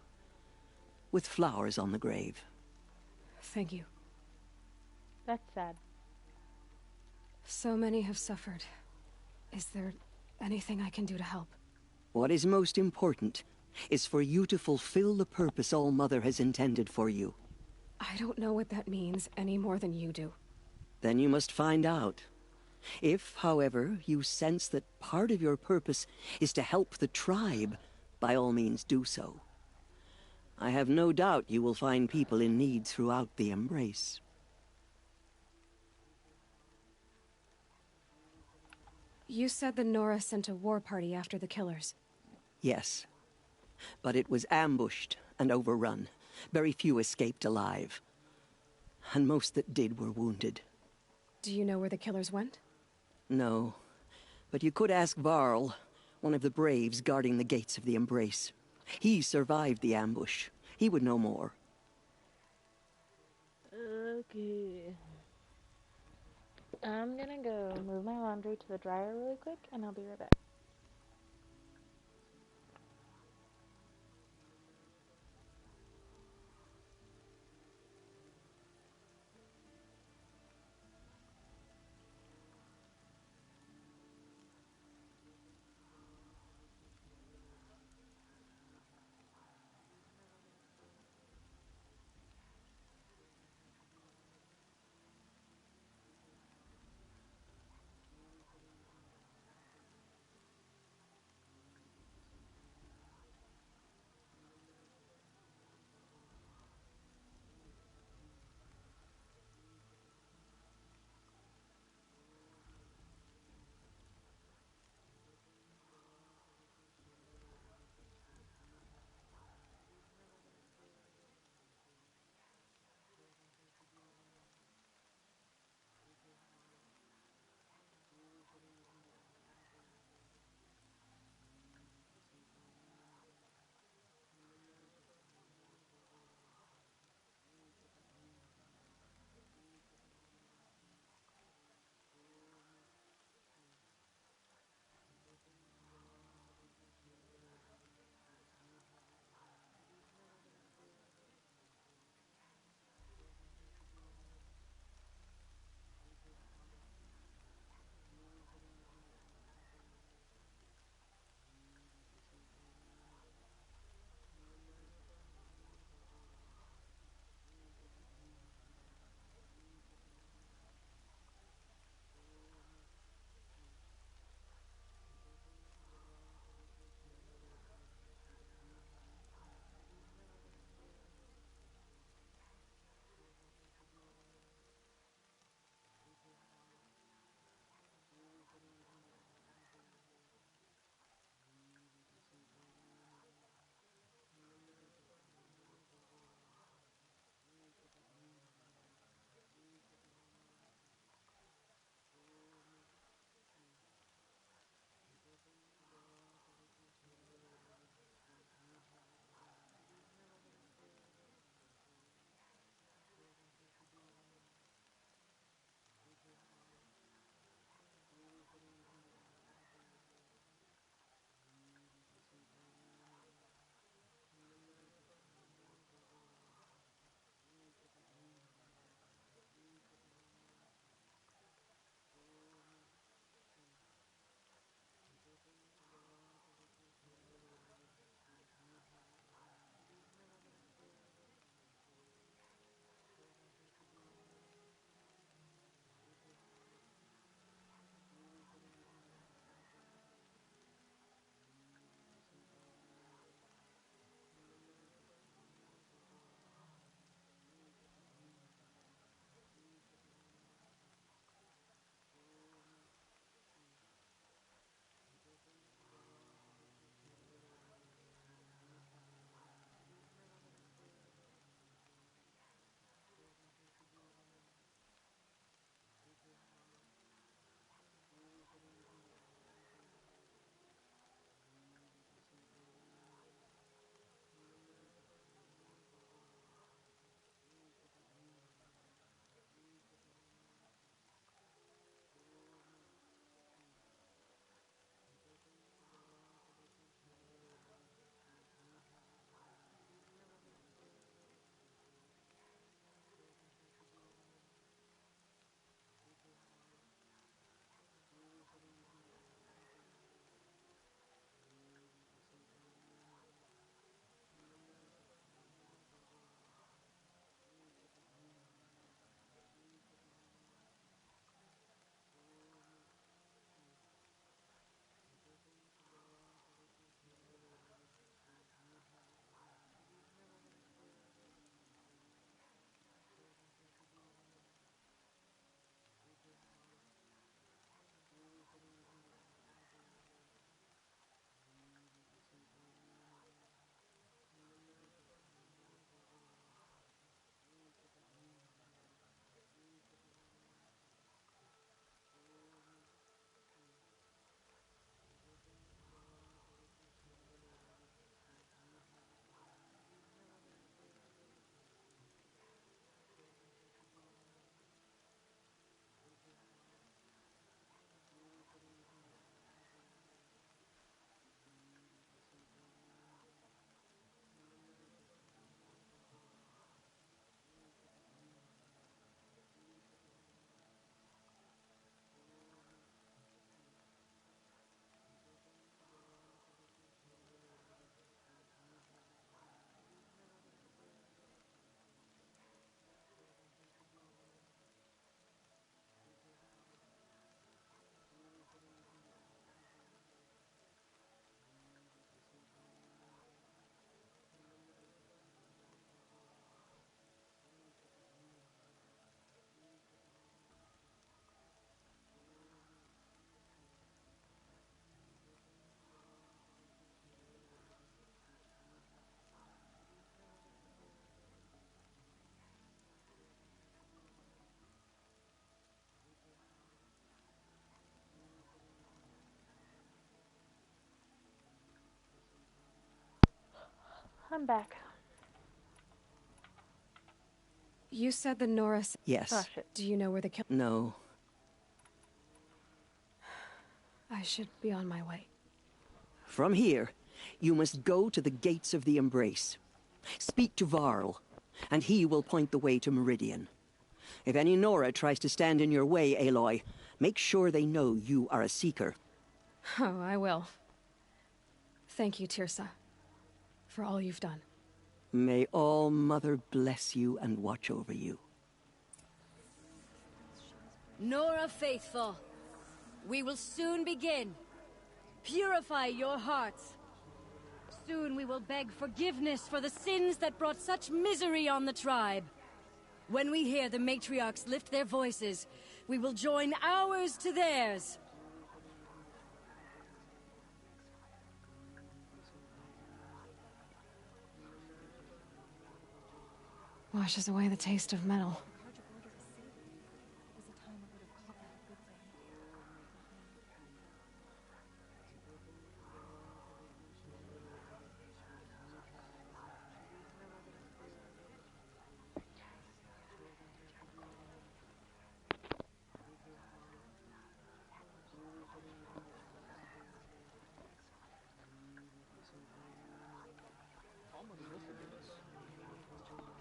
with flowers on the grave. Thank you. That's sad. So many have suffered. Is there anything I can do to help? What is most important is for you to fulfill the purpose All-Mother has intended for you. I don't know what that means any more than you do. Then you must find out. If, however, you sense that part of your purpose is to help the tribe, by all means do so. I have no doubt you will find people in need throughout the Embrace. You said the Nora sent a war party after the killers. Yes. But it was ambushed and overrun. Very few escaped alive. And most that did were wounded. Do you know where the killers went? No. But you could ask Varl, one of the Braves guarding the gates of the Embrace. He survived the ambush. He would know more. Okay. I'm gonna go move my laundry to the dryer really quick, and I'll be right back. I'm back. You said the Norris... Yes. Oh, shit. Do you know where the kill... No. I should be on my way. From here, you must go to the gates of the Embrace. Speak to Varl, and he will point the way to Meridian. If any Nora tries to stand in your way, Aloy, make sure they know you are a Seeker. Oh, I will. Thank you, Tirsa, for all you've done. May All Mother bless you and watch over you. Nora Faithful, we will soon begin. Purify your hearts. Soon we will beg forgiveness for the sins that brought such misery on the tribe. When we hear the matriarchs lift their voices, we will join ours to theirs. Washes away the taste of metal.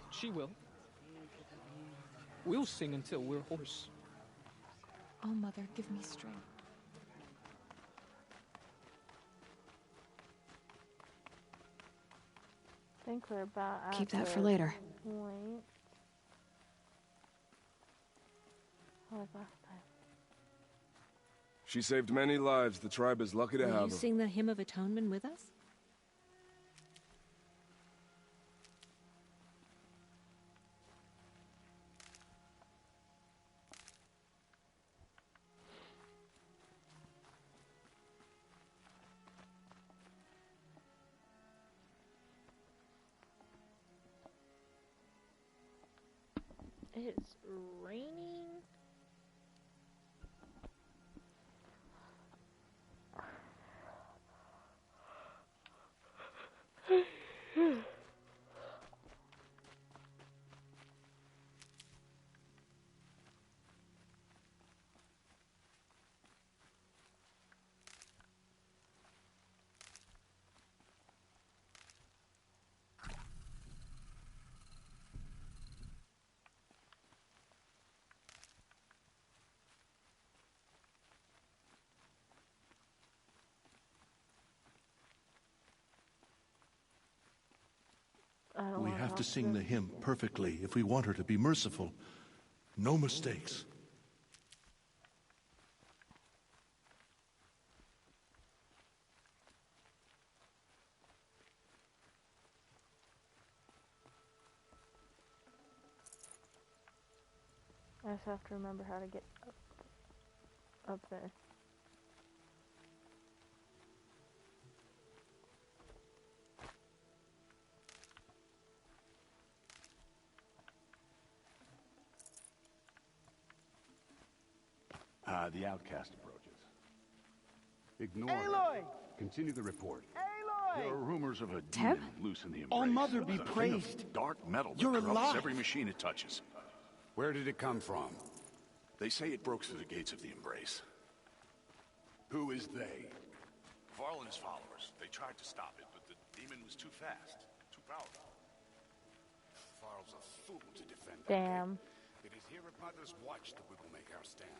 She will. We'll sing until we're hoarse. Oh, Mother, give me strength. I think we're about at Keep that for the later. Point. Like last time. She saved many lives. The tribe is lucky to Will have you her. sing the Hymn of Atonement with us? It's raining. We have to sing the hymn perfectly if we want her to be merciful. No mistakes. I just have to remember how to get up there. The outcast approaches. Ignore Aloy! him. Continue the report. Aloy! There are rumors of a Teb? demon loose in the Embrace. All Mother be The king of praised. Dark metal that You're corrupts alive. every machine it touches. Where did it come from? They say it broke through the gates of the Embrace. Who is they? Varl and his followers. They tried to stop it, but the demon was too fast, too powerful. Varl's a fool to defend that Damn. gate. It is here at Mother's Watch that we will make our stand.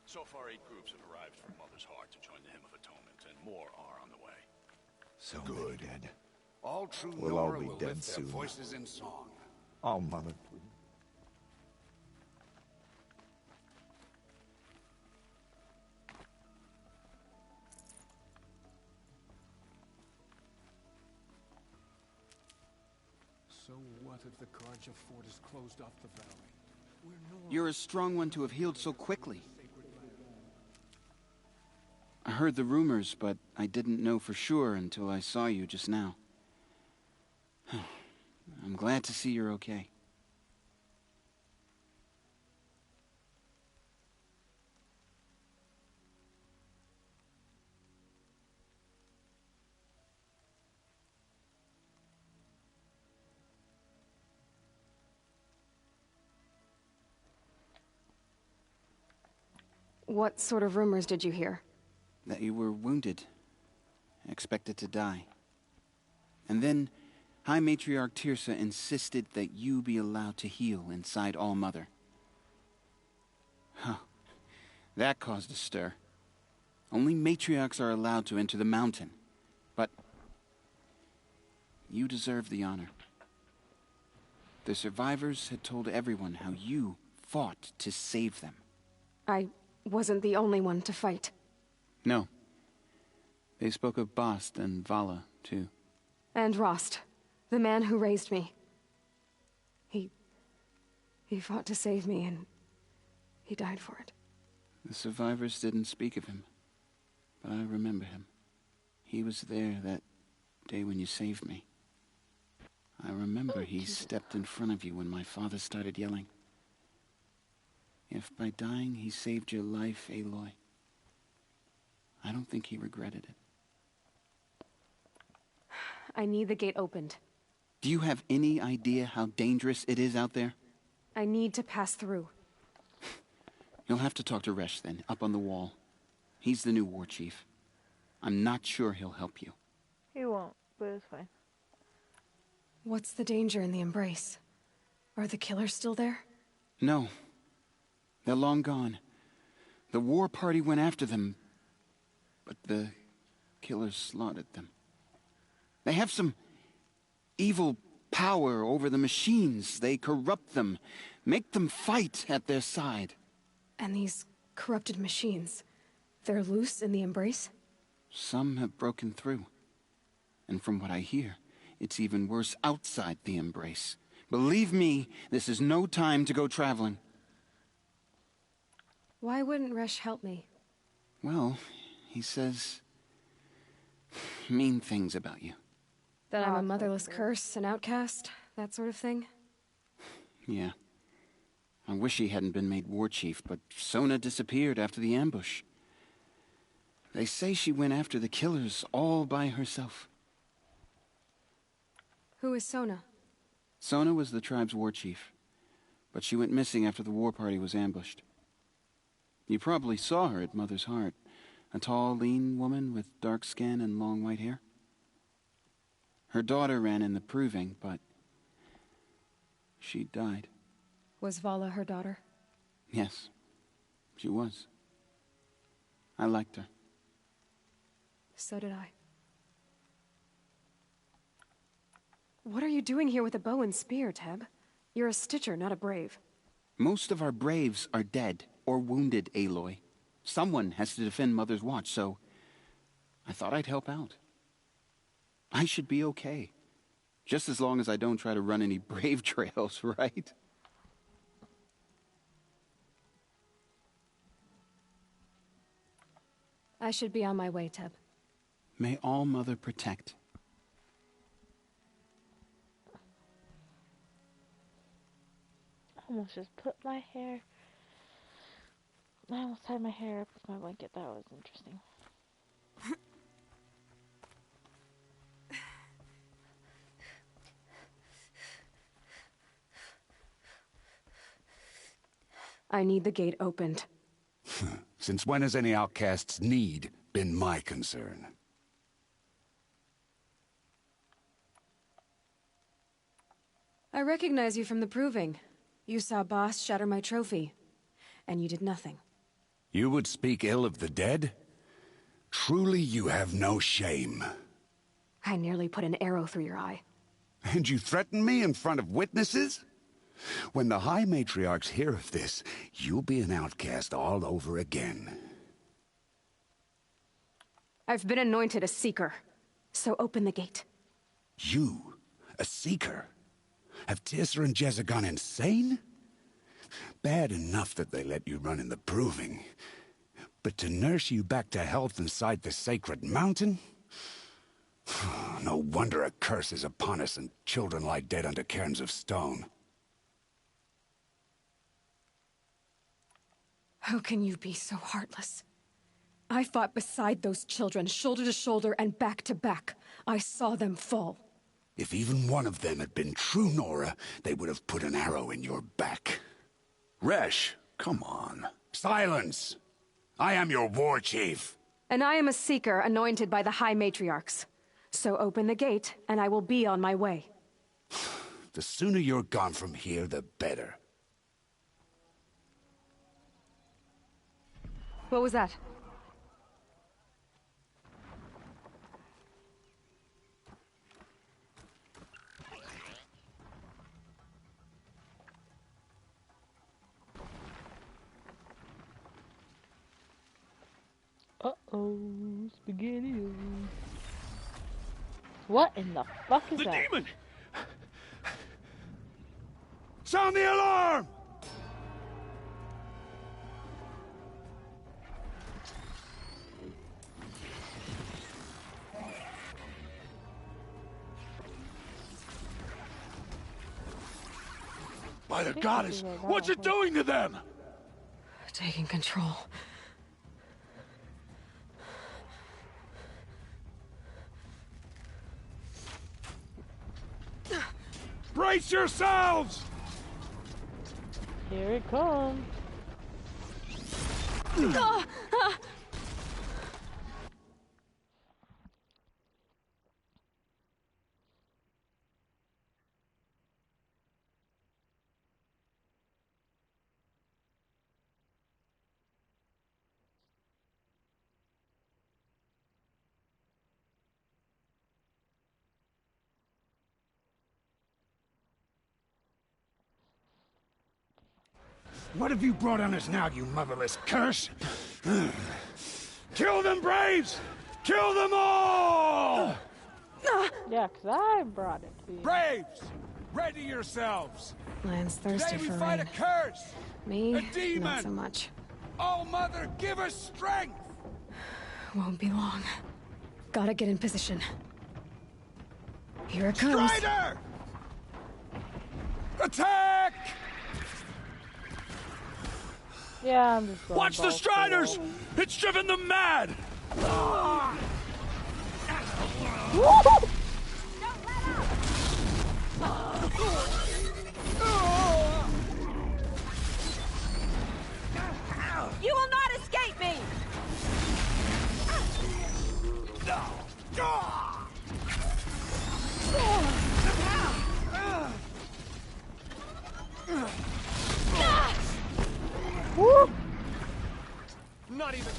So far, 8 groups have arrived from Mother's Heart to join the Hymn of Atonement, and more are on the way. So good. Dead. All true We'll all Nora be will dead lift their soon. voices in song. Oh, Mother. So what if the Karja fort is closed off the valley? You're a strong one to have healed so quickly. I heard the rumors, but I didn't know for sure until I saw you just now. I'm glad to see you're okay. What sort of rumors did you hear? That you were wounded, expected to die. And then High Matriarch Teersa insisted that you be allowed to heal inside All-Mother. Huh. That caused a stir. Only matriarchs are allowed to enter the mountain. But you deserve the honor. The survivors had told everyone how you fought to save them. I wasn't the only one to fight. No. They spoke of Bast and Vala, too. And Rost, the man who raised me. He fought to save me, and he died for it. The survivors didn't speak of him, but I remember him. He was there that day when you saved me. I remember he stepped in front of you when my father started yelling. If by dying he saved your life, Aloy, I don't think he regretted it. I need the gate opened. Do you have any idea how dangerous it is out there? I need to pass through. You'll have to talk to Resh then, up on the wall. He's the new war chief. I'm not sure he'll help you. He won't, but it's fine. What's the danger in the Embrace? Are the killers still there? No. They're long gone. The war party went after them, but the killers slaughtered them. They have some evil power over the machines. They corrupt them, make them fight at their side. And these corrupted machines, they're loose in the Embrace? Some have broken through. And from what I hear, it's even worse outside the Embrace. Believe me, this is no time to go traveling. Why wouldn't Resh help me? Well, he says mean things about you. That I'm a motherless curse, an outcast, that sort of thing? Yeah. I wish he hadn't been made war chief, but Sona disappeared after the ambush. They say she went after the killers all by herself. Who is Sona? Sona was the tribe's war chief, but she went missing after the war party was ambushed. You probably saw her at Mother's Heart. A tall, lean woman with dark skin and long white hair. Her daughter ran in the proving, but she died. Was Vala her daughter? Yes, she was. I liked her. So did I. What are you doing here with a bow and spear, Teb? You're a Stitcher, not a Brave. Most of our Braves are dead or wounded, Aloy. Someone has to defend Mother's Watch, so I thought I'd help out. I should be okay. Just as long as I don't try to run any Brave trails, right? I should be on my way, Teb. May All-Mother protect. I almost just put my hair... I almost had my hair up with my blanket. That was interesting. I need the gate opened. Since when has any outcast's need been my concern? I recognize you from the proving. You saw Bast shatter my trophy, and you did nothing. You would speak ill of the dead? Truly you have no shame. I nearly put an arrow through your eye. And you threaten me in front of witnesses? When the High Matriarchs hear of this, you'll be an outcast all over again. I've been anointed a Seeker, so open the gate. You? A Seeker? Have Teersa and Jezza gone insane? Bad enough that they let you run in the proving. But to nurse you back to health inside the sacred mountain? No wonder a curse is upon us and children lie dead under cairns of stone. How can you be so heartless? I fought beside those children, shoulder to shoulder and back to back. I saw them fall. If even one of them had been true Nora, they would have put an arrow in your back. Resh, come on. Silence! I am your war chief. And I am a seeker anointed by the High Matriarchs. So open the gate, and I will be on my way. The sooner you're gone from here, the better. What was that? Uh-oh, spaghetti. What in the fuck is that? The demon! Sound the alarm! By the goddess, what's it doing to them? Taking control. Brace yourselves! Here it comes. What have you brought on us now, you motherless curse? Kill them, Braves! Kill them all! Yeah, 'cause I brought it to you. Braves! Ready yourselves! Land's thirsty Today we for fight rain. a curse! Me, a demon! not so much. Oh, Mother, give us strength! Won't be long. Gotta get in position. Here it comes. Strider! Attack! Yeah, I'm just going Watch the balls to Striders! wall. It's driven them mad! You will not escape me! Woo! Not even...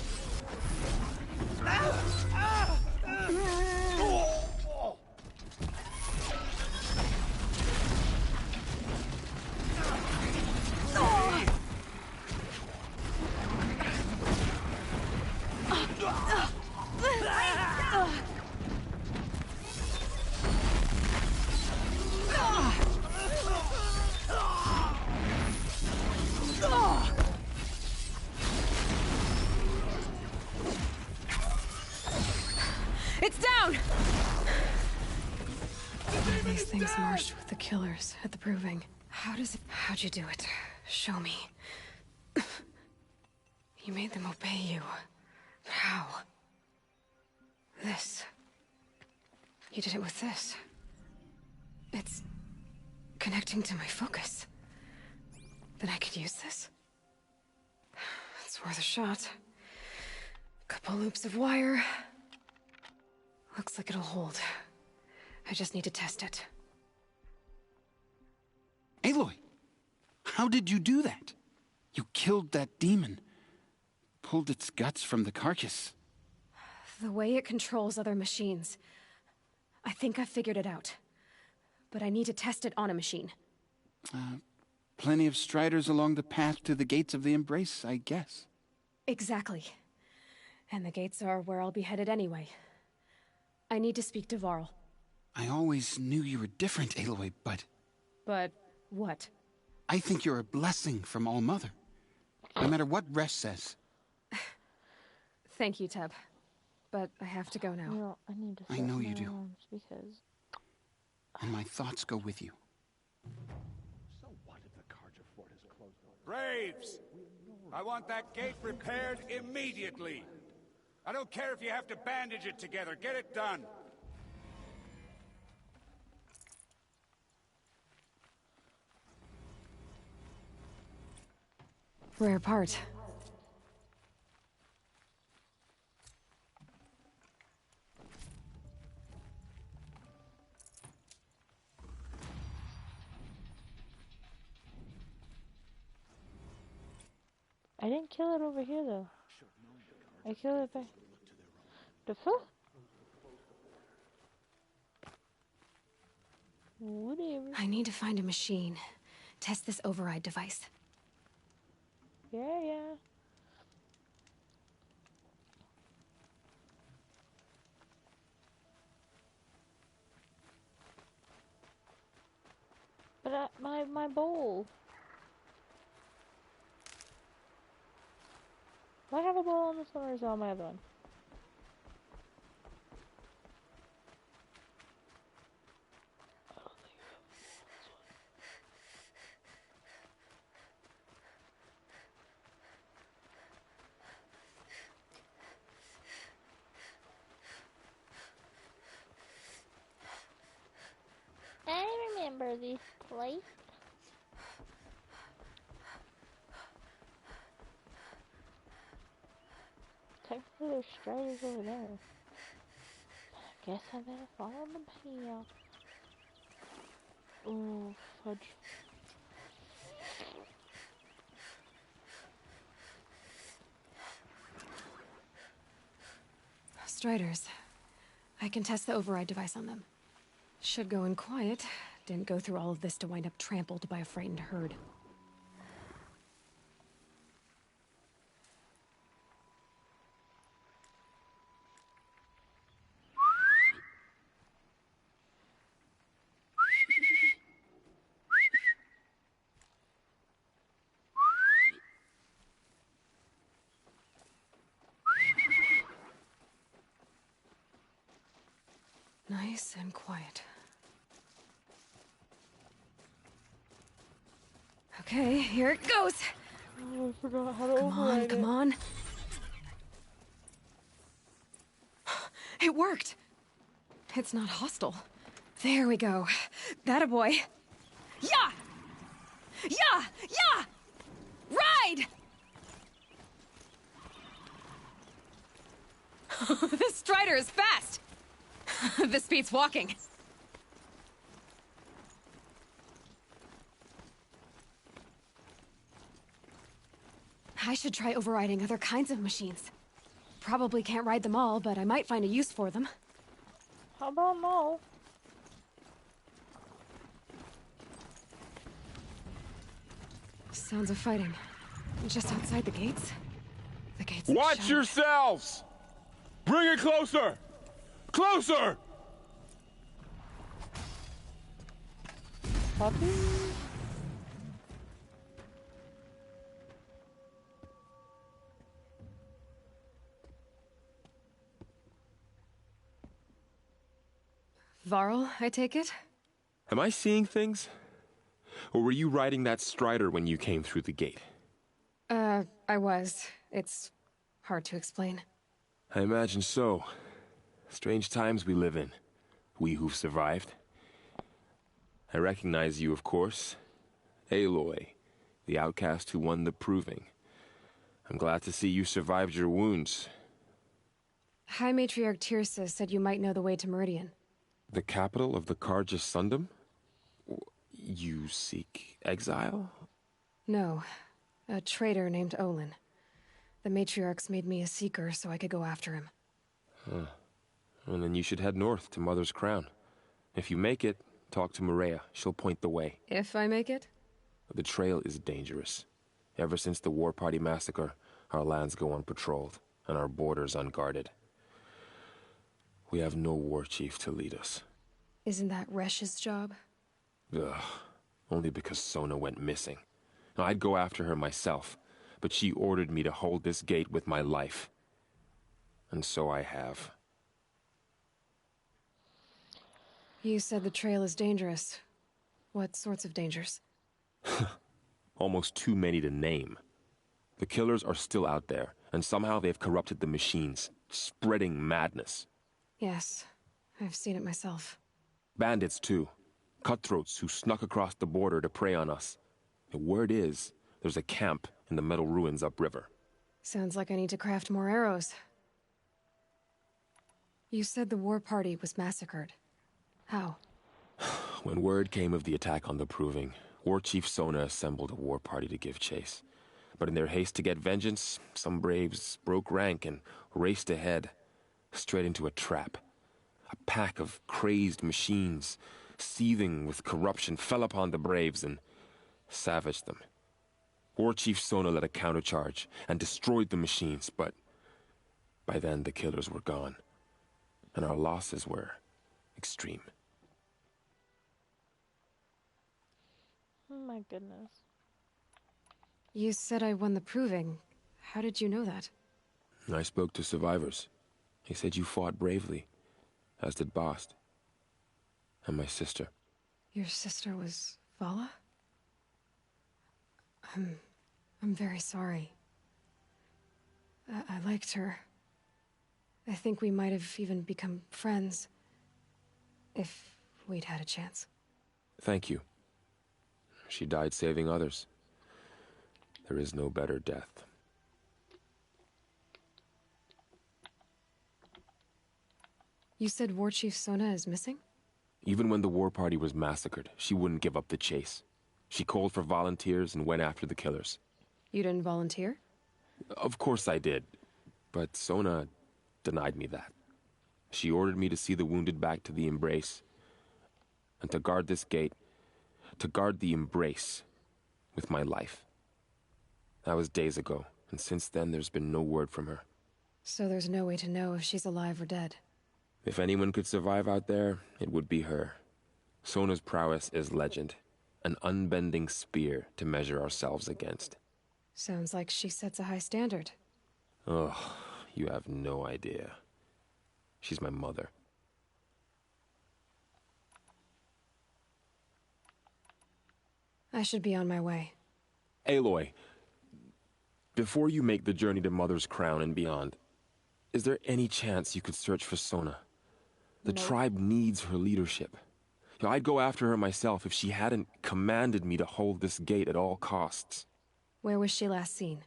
It's down! These things marched with the killers at the Proving. How'd you do it? Show me. You made them obey you. How? This. You did it with this. It's connecting to my focus. Then I could use this. It's worth a shot. Couple loops of wire. Looks like it'll hold. I just need to test it. Aloy, how did you do that? You killed that demon. Pulled its guts from the carcass. The way it controls other machines. I think I figured it out. But I need to test it on a machine. Plenty of Striders along the path to the gates of the Embrace, I guess. Exactly. And the gates are where I'll be headed anyway. I need to speak to Varl. I always knew you were different, Aloy, but... But what? I think you're a blessing from All-Mother. No matter what Resh says. Thank you, Teb. But I have to go now. No, I need to I set know my you do. alarms because And my thoughts go with you. So what if the Carja fort is closed off? Braves! I want that gate repaired immediately. I don't care if you have to bandage it together. Get it done. Rare part. I didn't kill it over here though. I killed it back. The fuck? Whatever. I need to find a machine. Test this override device. Yeah. But my bowl. Do I have a bowl on this one or is it on my other one? I remember this place. Technically there's striders over there. Guess I better follow them here. Oh, fudge. Striders. I can test the override device on them. Should go in quiet. Didn't go through all of this to wind up trampled by a frightened herd. Nice and quiet. Okay, here it goes. Oh, I forgot how to Come on, override it. come on. It worked. It's not hostile. There we go. That-a boy. Yeah! Yeah! Yeah! Ride! This Strider is fast. This beats walking. I should try overriding other kinds of machines. Probably can't ride them all, but I might find a use for them. How about no? Sounds of fighting. Just outside the gates. The gates. Watch yourselves! Bring it closer! Closer! Puppy? Varl, I take it? Am I seeing things? Or were you riding that Strider when you came through the gate? I was. It's hard to explain. I imagine so. Strange times we live in. We who've survived. I recognize you, of course. Aloy, the outcast who won the Proving. I'm glad to see you survived your wounds. High Matriarch Tirsa said you might know the way to Meridian. The capital of the Carja Sundom? You seek exile? No. A traitor named Olin. The Matriarchs made me a seeker so I could go after him. Huh. Well, then you should head north to Mother's Crown. If you make it, talk to Maria. She'll point the way. If I make it? The trail is dangerous. Ever since the War Party massacre, our lands go unpatrolled, and our borders unguarded. We have no war chief to lead us. Isn't that Resh's job? Ugh. Only because Sona went missing. Now, I'd go after her myself, but she ordered me to hold this gate with my life. And so I have. You said the trail is dangerous. What sorts of dangers? Almost too many to name. The killers are still out there, and somehow they've corrupted the machines, spreading madness. Yes, I've seen it myself. Bandits, too. Cutthroats who snuck across the border to prey on us. The word is, there's a camp in the metal ruins upriver. Sounds like I need to craft more arrows. You said the War Party was massacred. How? When word came of the attack on the Proving, War Chief Sona assembled a war party to give chase. But in their haste to get vengeance, some braves broke rank and raced ahead, straight into a trap. A pack of crazed machines, seething with corruption, fell upon the braves and savaged them. War Chief Sona led a countercharge and destroyed the machines, but by then the killers were gone, and our losses were extreme. Oh my goodness. You said I won the proving. How did you know that? I spoke to survivors. They said you fought bravely, as did Bast. And my sister. Your sister was Vala? I'm very sorry. I liked her. I think we might have even become friends. If we'd had a chance. Thank you. She died saving others. There is no better death. You said War Chief Sona is missing? Even when the war party was massacred, she wouldn't give up the chase. She called for volunteers and went after the killers. You didn't volunteer? Of course I did. But Sona denied me that. She ordered me to see the wounded back to the Embrace. And to guard this gate, to guard the Embrace with my life. That was days ago, and since then there's been no word from her. So there's no way to know if she's alive or dead. If anyone could survive out there, it would be her. Sona's prowess is legend. An unbending spear to measure ourselves against. Sounds like she sets a high standard. Oh, you have no idea. She's my mother. I should be on my way. Aloy, before you make the journey to Mother's Crown and beyond, is there any chance you could search for Sona? The tribe needs her leadership. I'd go after her myself if she hadn't commanded me to hold this gate at all costs. Where was she last seen?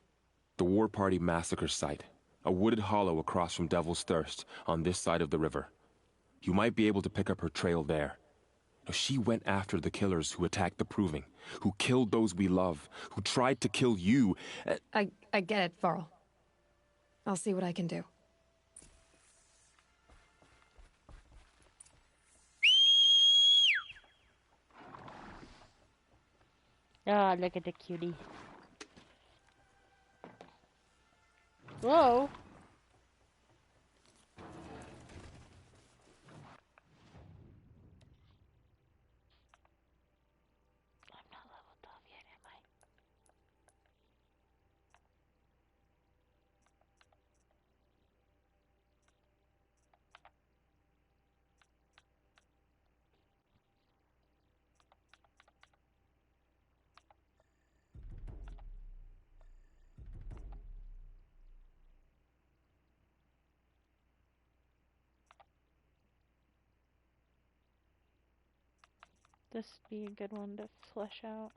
The War Party massacre site. A wooded hollow across from Devil's Thirst, on this side of the river. You might be able to pick up her trail there. She went after the killers who attacked the Proving, who killed those we love, who tried to kill you. I get it, Varl. I'll see what I can do. Oh, look at the cutie. Whoa. I'm not level 12 yet, am I? This would be a good one to flesh out.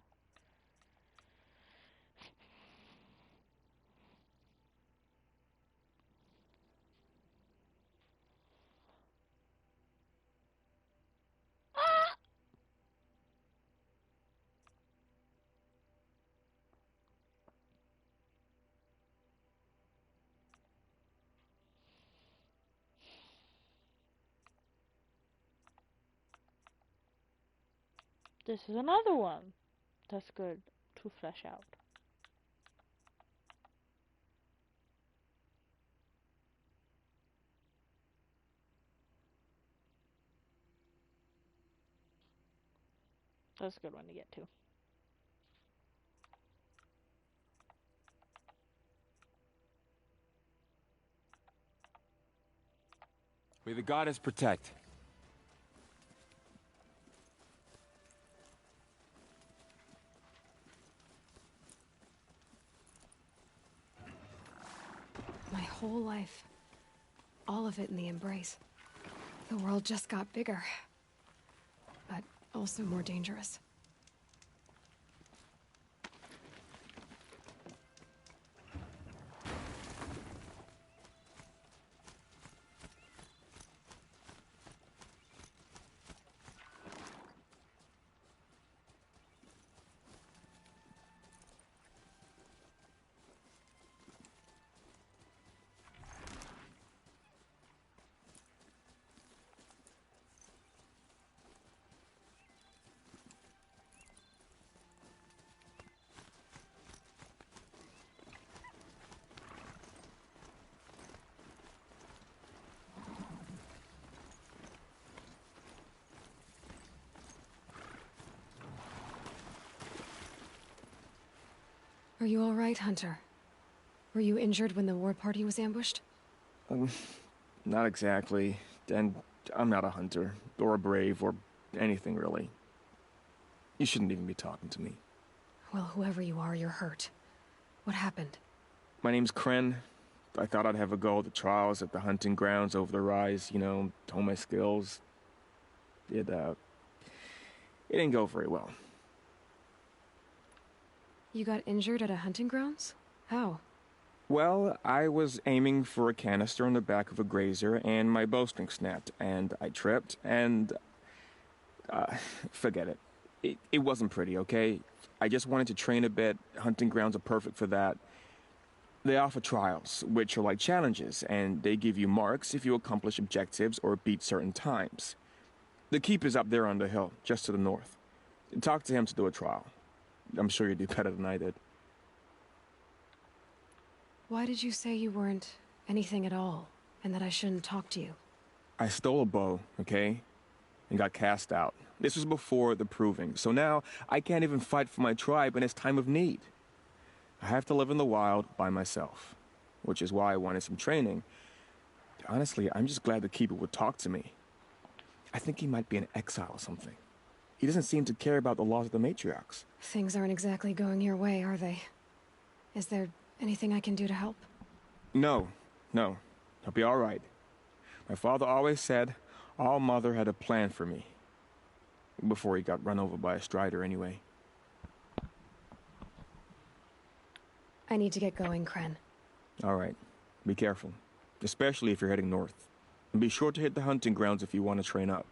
This is another one that's good to flesh out. That's a good one to get to. May the goddess protect. My whole life. All of it in the Embrace. The world just got bigger. But also more dangerous. Are you all right, Hunter? Were you injured when the war party was ambushed? Not exactly. And I'm not a hunter, or a brave, or anything really. You shouldn't even be talking to me. Well, whoever you are, you're hurt. What happened? My name's Kren. I thought I'd have a go at the trials at the hunting grounds over the rise, you know, hone my skills. It didn't go very well. You got injured at a hunting grounds? How? Well, I was aiming for a canister on the back of a grazer, and my bowstring snapped, and I tripped, and... forget it. It wasn't pretty, okay? I just wanted to train a bit. Hunting grounds are perfect for that. They offer trials, which are like challenges, and they give you marks if you accomplish objectives or beat certain times. The keep is up there on the hill, just to the north. Talk to him to do a trial. I'm sure you'd do better than I did. Why did you say you weren't anything at all, and that I shouldn't talk to you? I stole a bow, okay? And got cast out. This was before the proving, so now I can't even fight for my tribe in its time of need. I have to live in the wild by myself, which is why I wanted some training. Honestly, I'm just glad the Keeper would talk to me. I think he might be in exile or something. He doesn't seem to care about the laws of the matriarchs. Things aren't exactly going your way, are they? Is there anything I can do to help? No. I'll be all right. My father always said All Mother had a plan for me. Before he got run over by a strider, anyway. I need to get going, Kren. All right. Be careful. Especially if you're heading north. And be sure to hit the hunting grounds if you want to train up.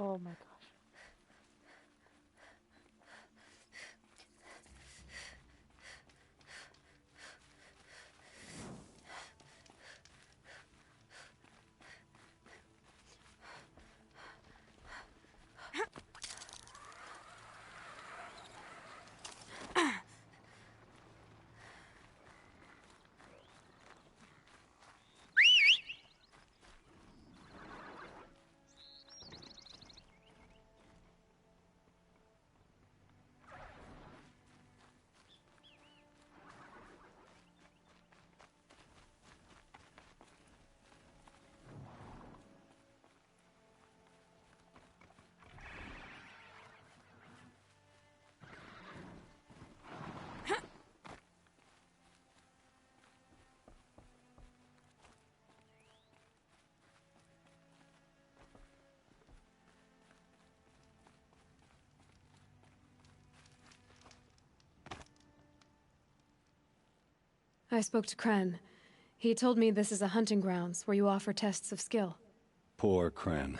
Oh my gosh. I spoke to Kren. He told me this is a hunting grounds where you offer tests of skill. Poor Kren.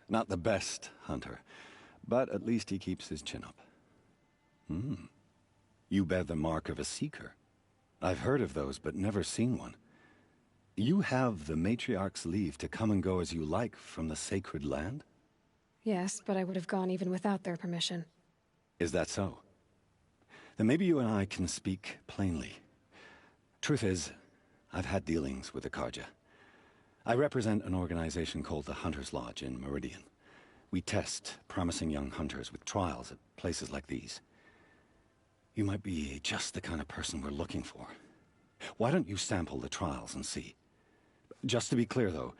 Not the best hunter, but at least he keeps his chin up. You bear the mark of a seeker. I've heard of those, but never seen one. You have the Matriarch's leave to come and go as you like from the sacred land? Yes, but I would have gone even without their permission. Is that so? Then maybe you and I can speak plainly. Truth is, I've had dealings with the Carja. I represent an organization called the Hunter's Lodge in Meridian. We test promising young hunters with trials at places like these. You might be just the kind of person we're looking for. Why don't you sample the trials and see? Just to be clear, though,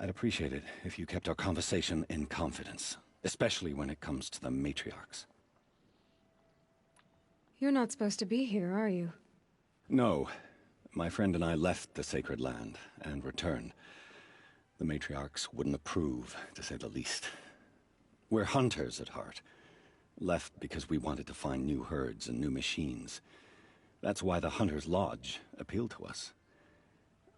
I'd appreciate it if you kept our conversation in confidence, especially when it comes to the matriarchs. You're not supposed to be here, are you? No. My friend and I left the sacred land and returned. the matriarchs wouldn't approve, to say the least. We're hunters at heart. Left because we wanted to find new herds and new machines. That's why the Hunter's Lodge appealed to us.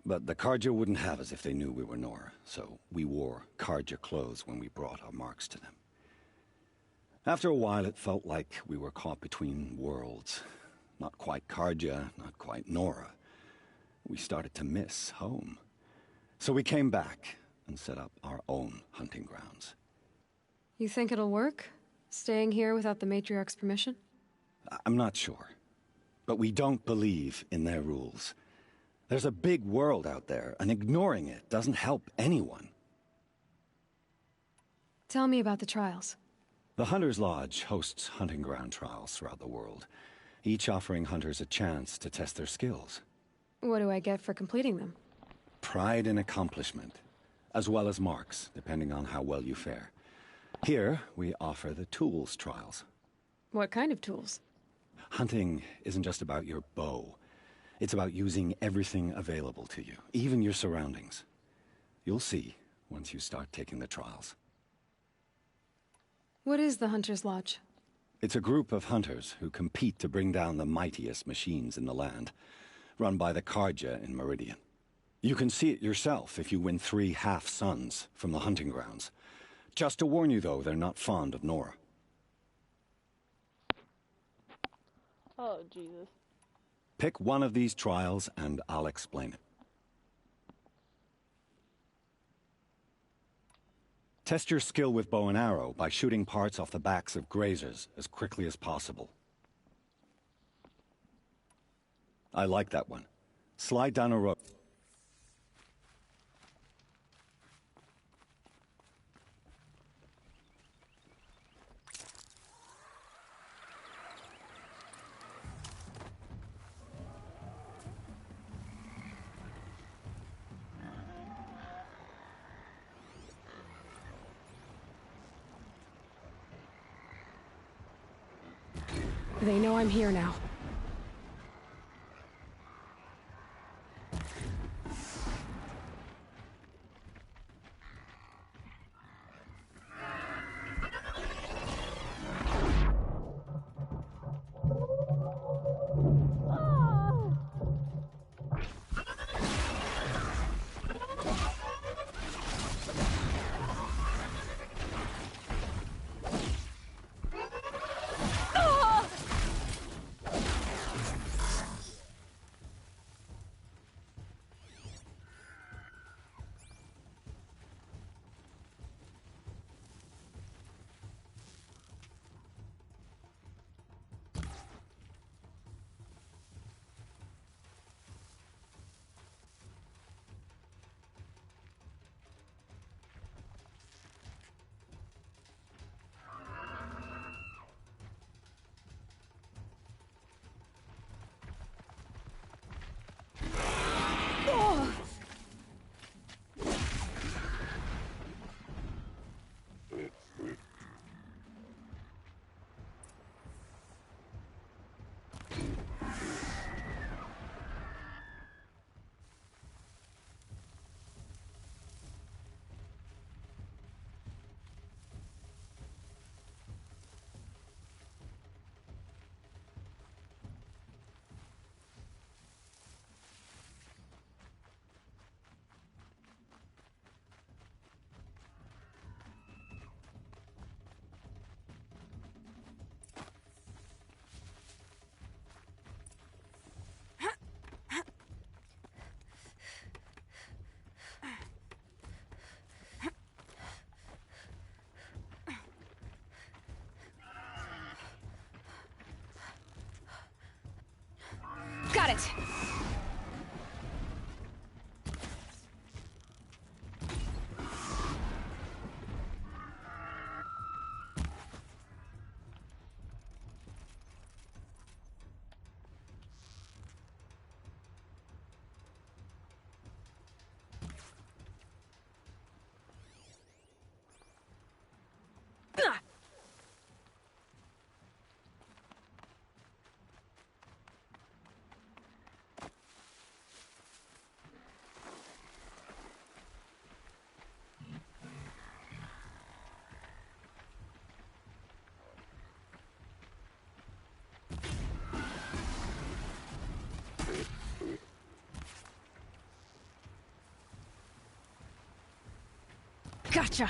But the Carja wouldn't have us if they knew we were Nora, so we wore Carja clothes when we brought our marks to them. After a while, it felt like we were caught between worlds. Not quite Carja, not quite Nora. We started to miss home. So we came back and set up our own hunting grounds. You think it'll work? Staying here without the Matriarch's permission? I'm not sure. But we don't believe in their rules. There's a big world out there, and ignoring it doesn't help anyone. Tell me about the trials. The Hunter's Lodge hosts hunting ground trials throughout the world, each offering hunters a chance to test their skills. What do I get for completing them? Pride in accomplishment, as well as marks, depending on how well you fare. Here, we offer the tools trials. What kind of tools? Hunting isn't just about your bow. It's about using everything available to you, even your surroundings. You'll see once you start taking the trials. What is the Hunter's Lodge? It's a group of hunters who compete to bring down the mightiest machines in the land, run by the Carja in Meridian. You can see it yourself if you win 3 half-suns from the hunting grounds. Just to warn you, though, they're not fond of Nora. Oh, Jesus. Pick one of these trials, and I'll explain it. Test your skill with bow and arrow by shooting parts off the backs of grazers as quickly as possible. I like that one. Slide down a rope. They know I'm here now. Got it! Gotcha!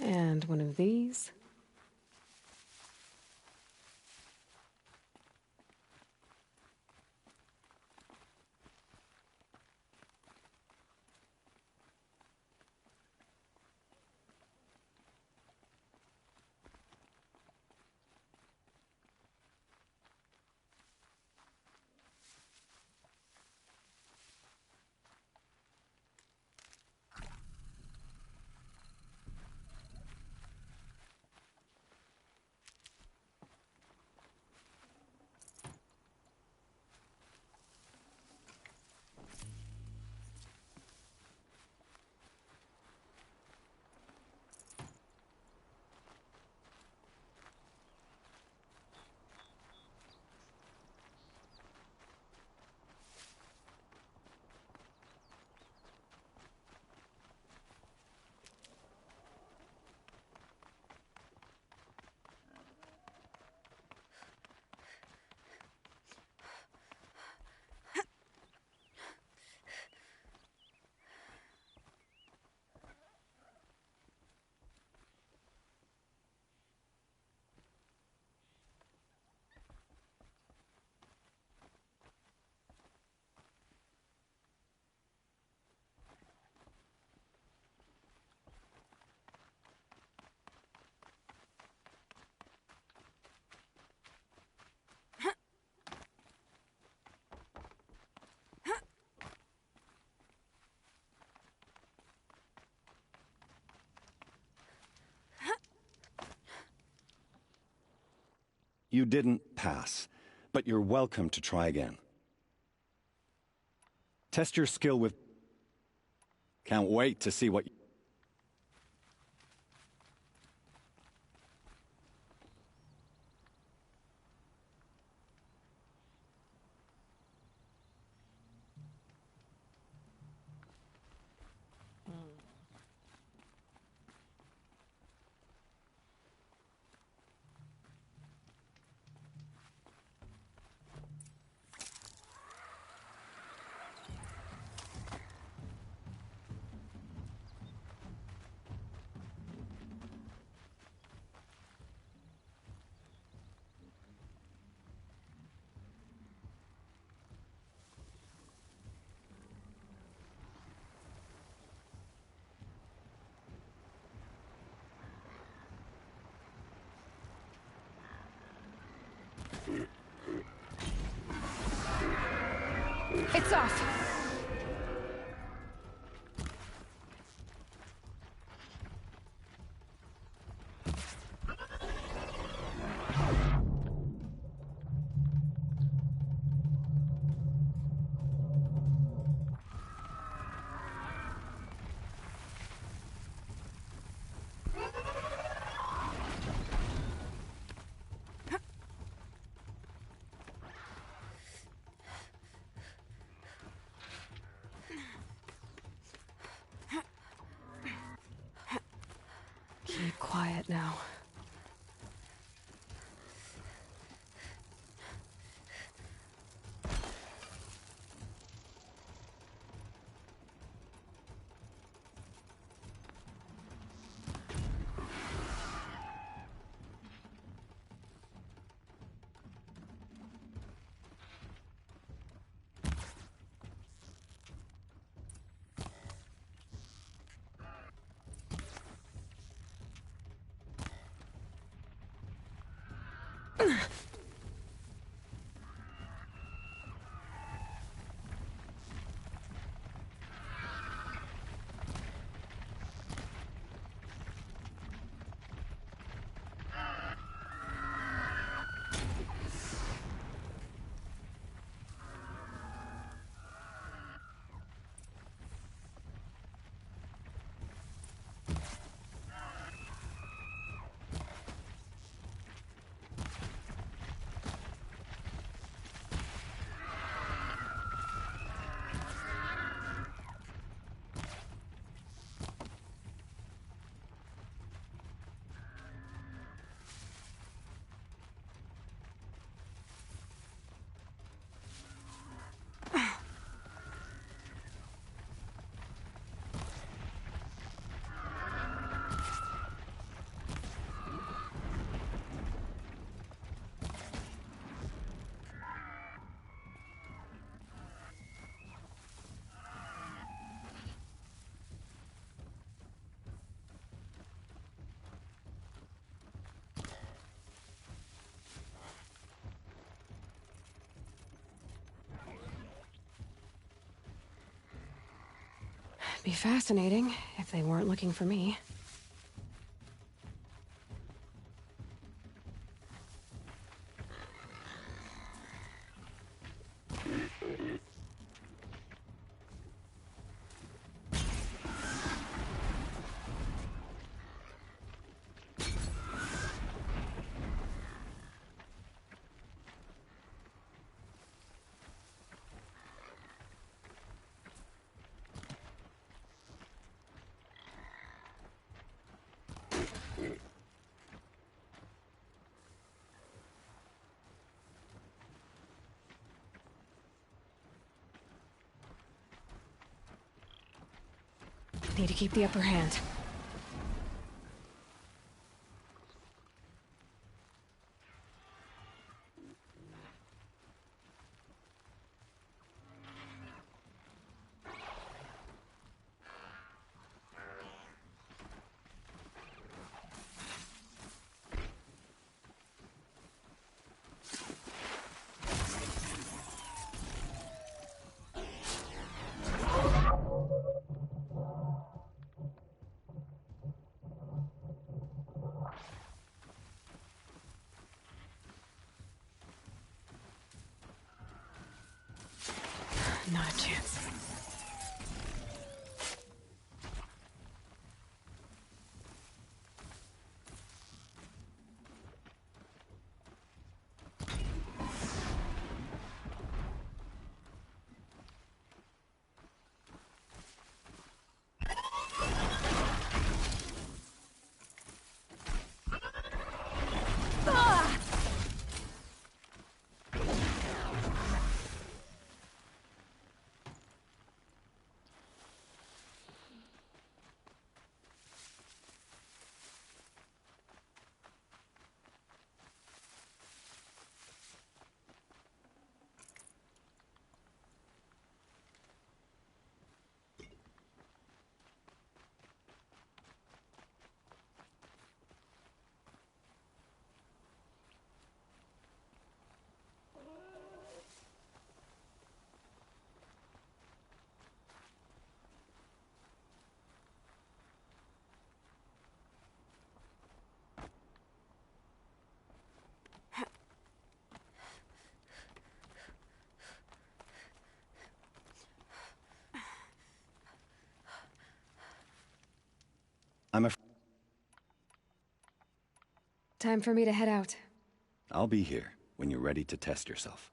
And one of these. You didn't pass, but you're welcome to try again. Test your skill with... Can't wait to see what... Gloves off! Keep quiet now. Be fascinating if they weren't looking for me. Need to keep the upper hand. Not a chance. Time for me to head out. I'll be here when you're ready to test yourself.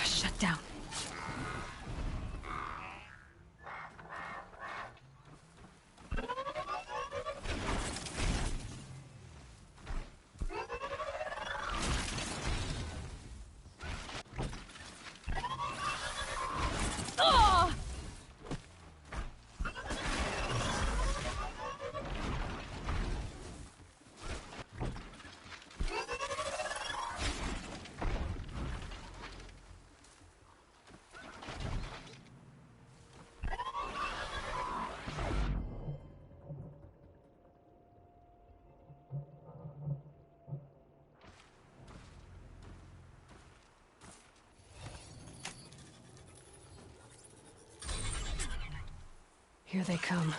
Shut down. Here they come.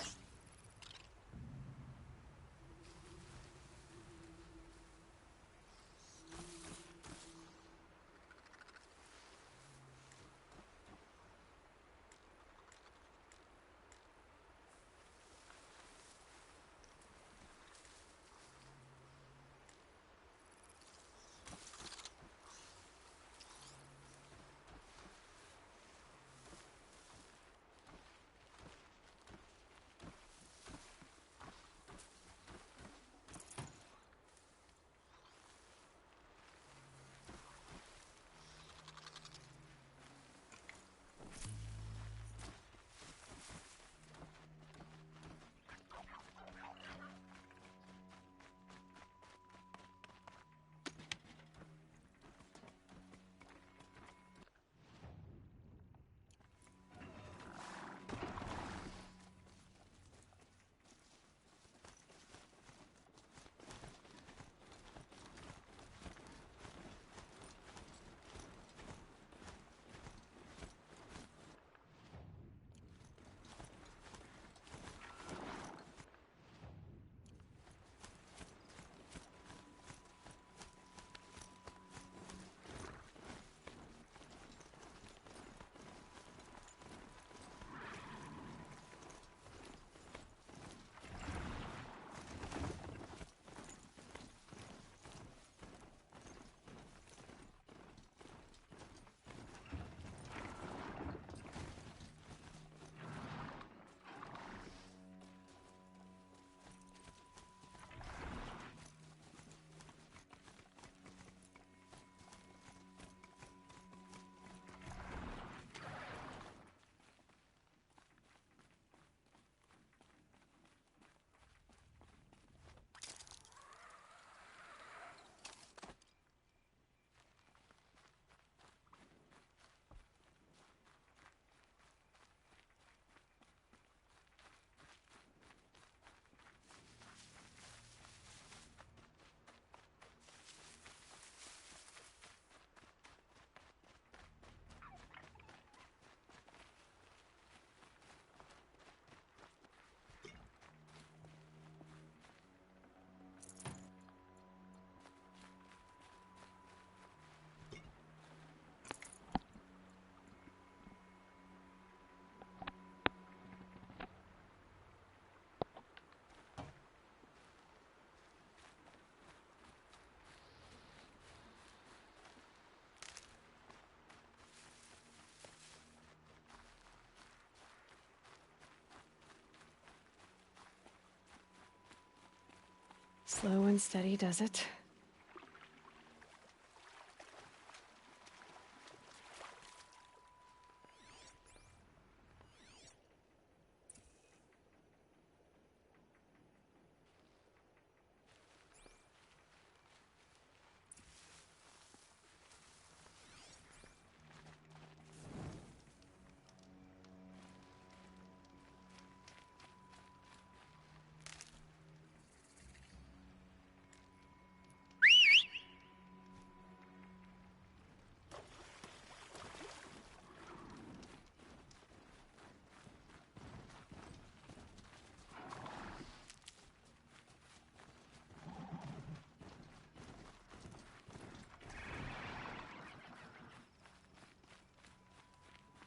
Slow and steady does it.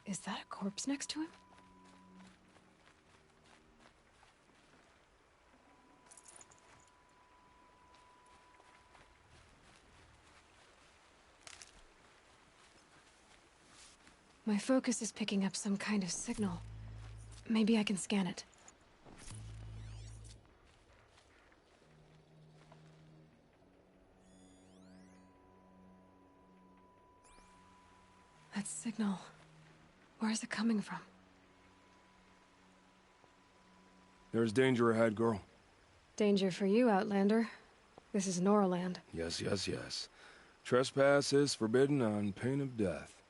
Is that a corpse next to him? My focus is picking up some kind of signal. Maybe I can scan it. That signal. Where is it coming from? There's danger ahead, girl. Danger for you, Outlander. This is Noraland. Yes, yes, yes. Trespass is forbidden on pain of death.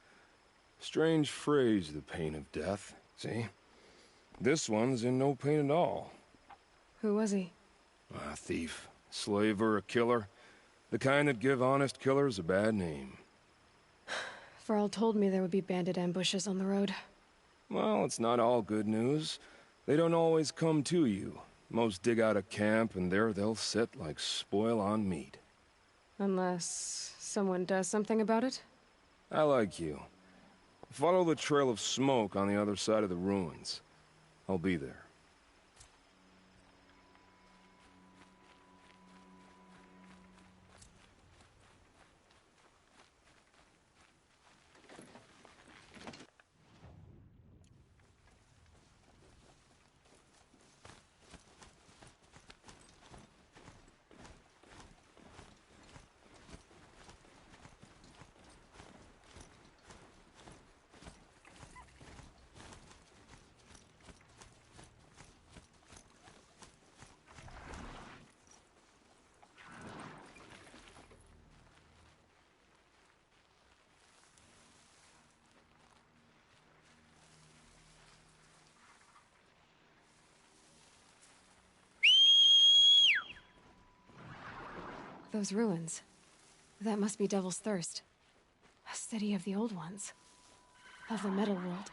Strange phrase, the pain of death. See? This one's in no pain at all. Who was he? A thief, slaver, a killer. The kind that give honest killers a bad name. Varl told me there would be bandit ambushes on the road. Well, it's not all good news. They don't always come to you. Most dig out a camp, and there they'll sit like spoil on meat. Unless someone does something about it? I like you. Follow the trail of smoke on the other side of the ruins. I'll be there. Those ruins. That must be Devil's Thirst. A city of the old ones. Of the metal world.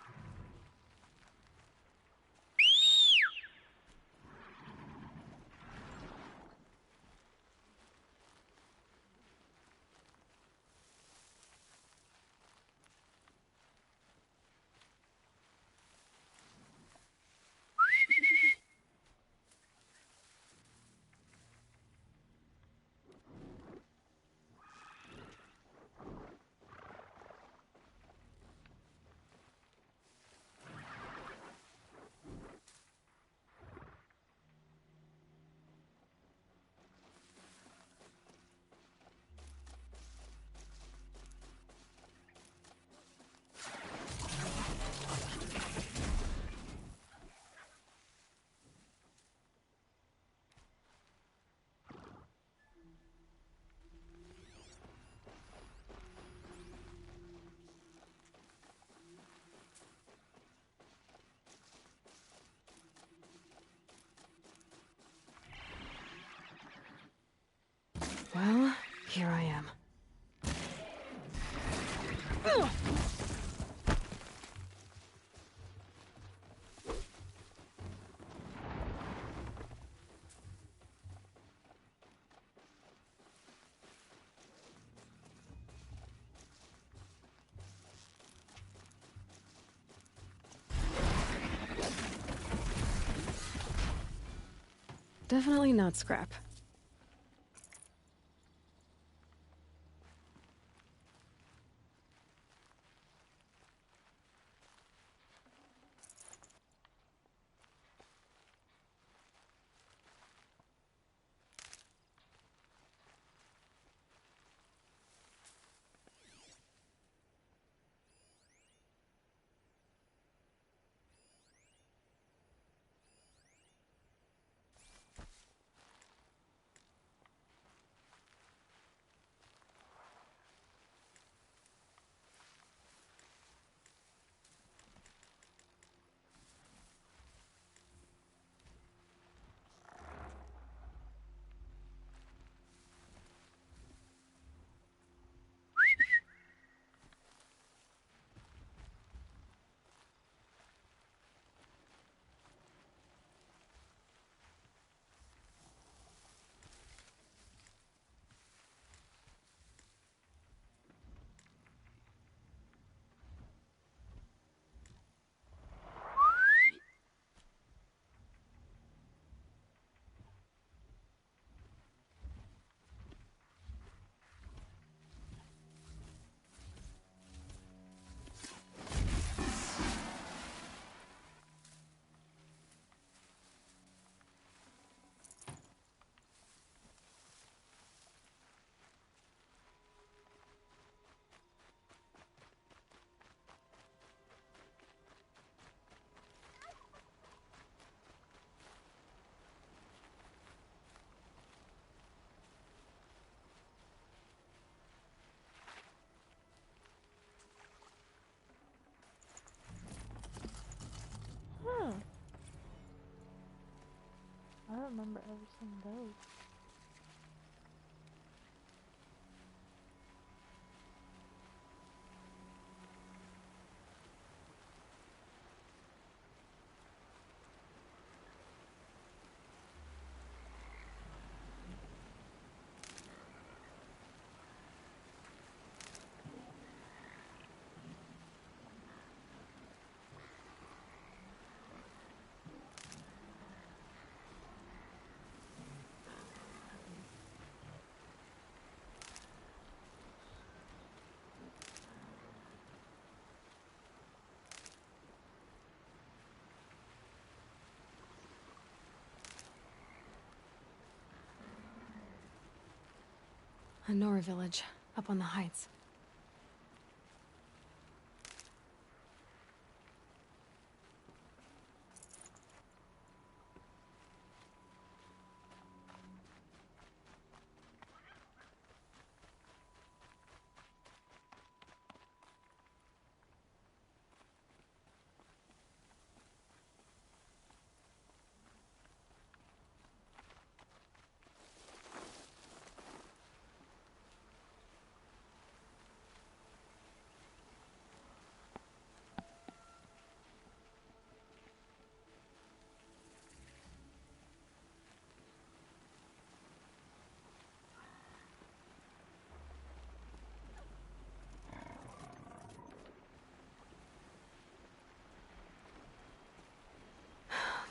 Well, here I am. Definitely not scrap. don't remember ever seeing those. A Nora village, up on the heights.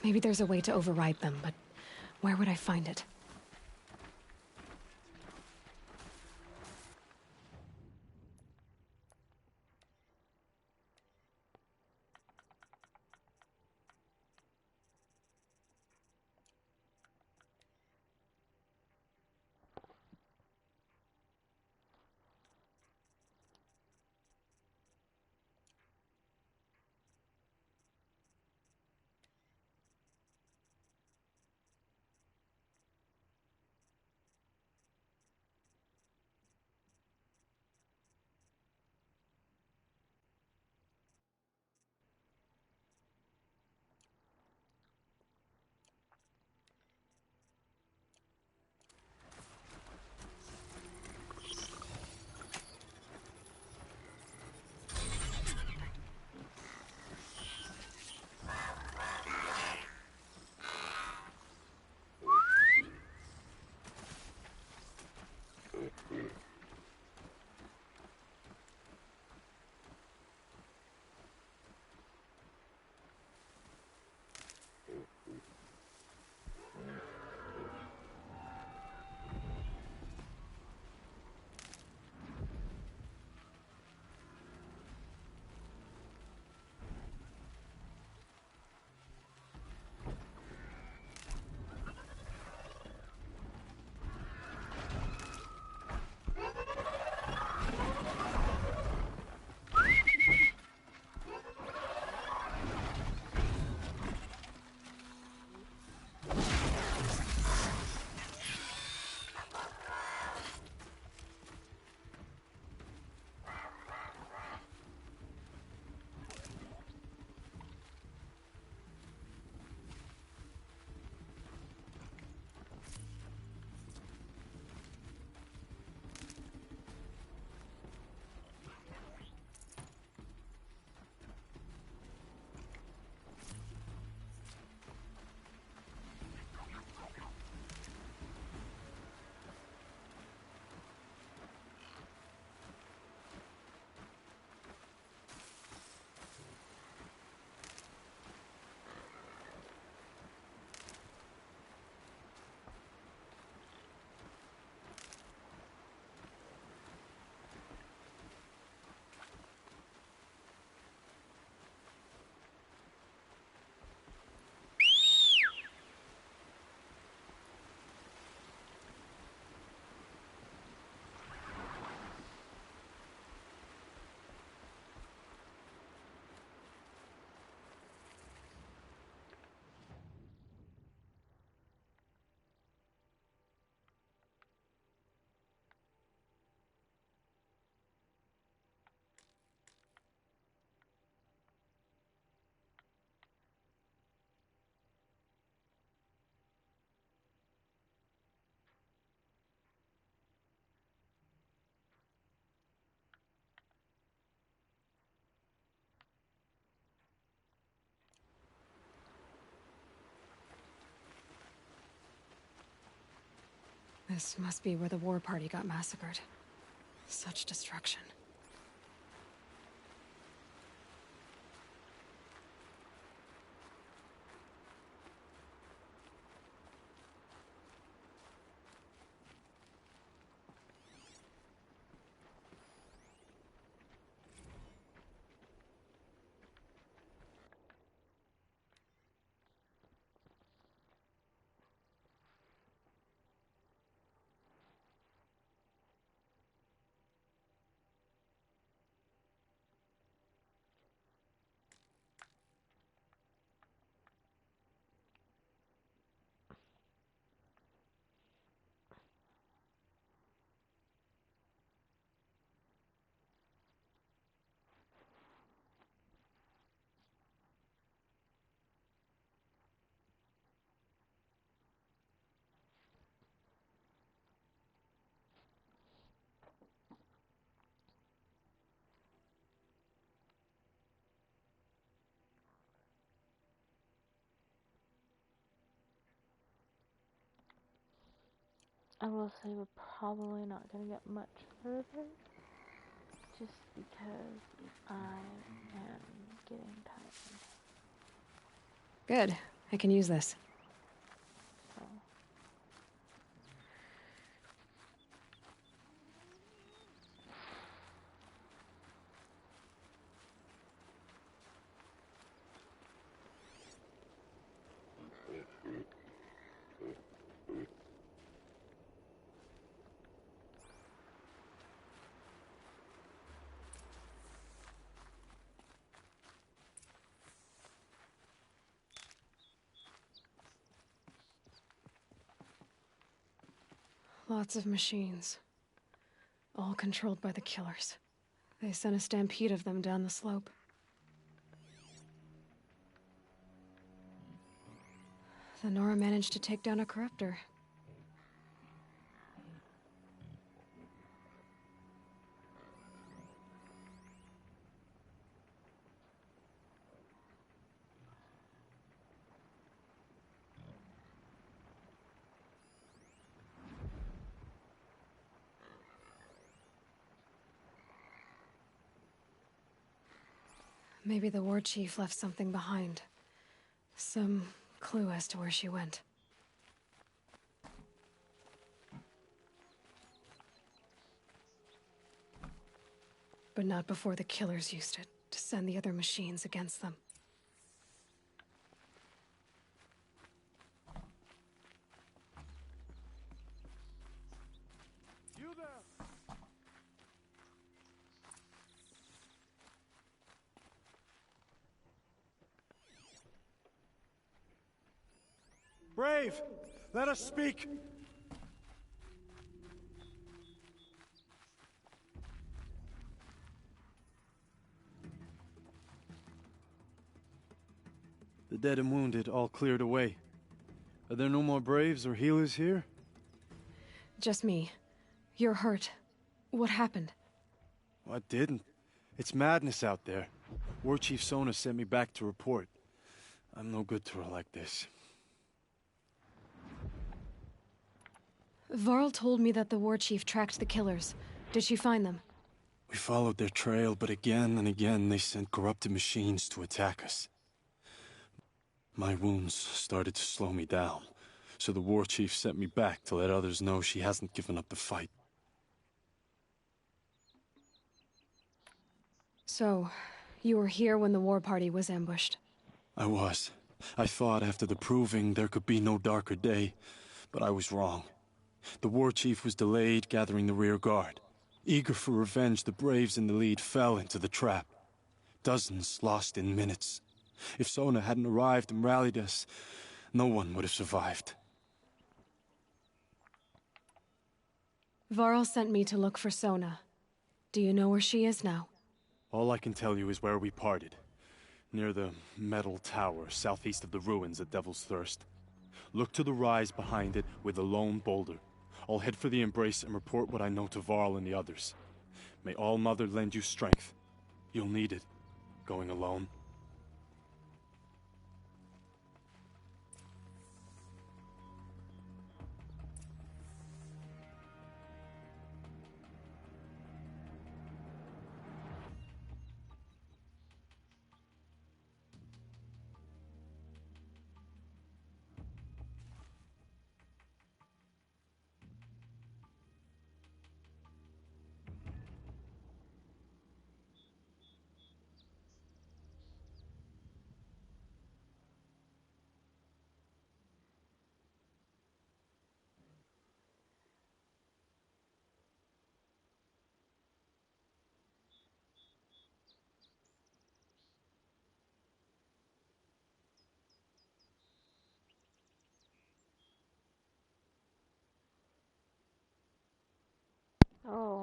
Maybe there's a way to override them, but where would I find it? This must be where the war party got massacred. Such destruction. I will say we're probably not going to get much further, just because I am getting tired. Good. I can use this. So. Lots of machines. All controlled by the killers. They sent a stampede of them down the slope. The Nora managed to take down a corruptor. Maybe the war chief left something behind. Some clue as to where she went. But not before the killers used it to send the other machines against them. You there! Brave! Let us speak! The dead and wounded all cleared away. Are there no more Braves or healers here? Just me. You're hurt. What happened? I didn't. It's madness out there. War Chief Sona sent me back to report. I'm no good to her like this. Varl told me that the war chief tracked the killers. Did she find them? We followed their trail, but again and again they sent corrupted machines to attack us. My wounds started to slow me down, so the war chief sent me back to let others know she hasn't given up the fight. So, you were here when the war party was ambushed? I was. I thought after the proving there could be no darker day, but I was wrong. The war chief was delayed gathering the rear guard. Eager for revenge, the Braves in the lead fell into the trap. Dozens lost in minutes. If Sona hadn't arrived and rallied us, no one would have survived. Varl sent me to look for Sona. Do you know where she is now? All I can tell you is where we parted. Near the metal tower, southeast of the ruins at Devil's Thirst. Look to the rise behind it with a lone boulder. I'll head for the Embrace and report what I know to Varl and the others. May All Mother lend you strength. You'll need it, going alone.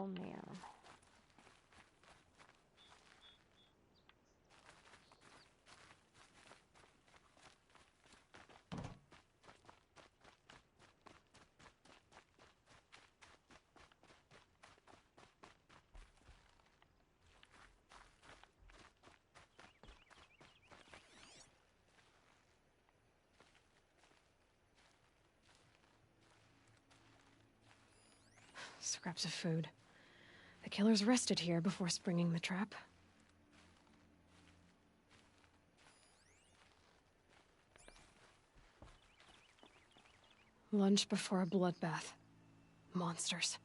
Oh man. Scraps of food. The killers rested here before springing the trap. Lunch before a bloodbath. Monsters.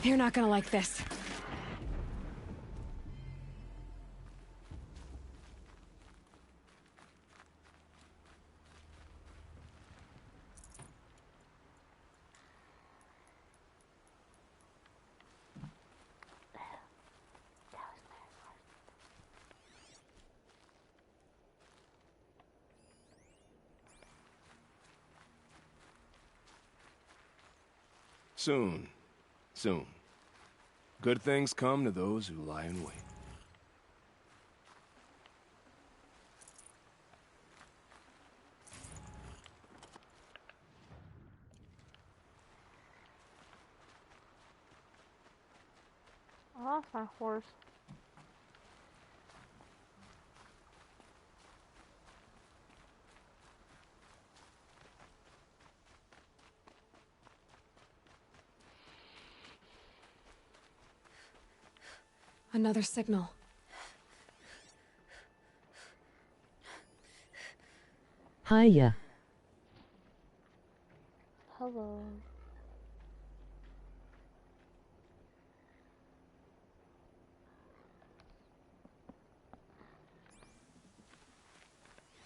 You're not gonna like this. Soon. Soon. Good things come to those who lie in wait. I lost my horse. Another signal. Hiya. Hello.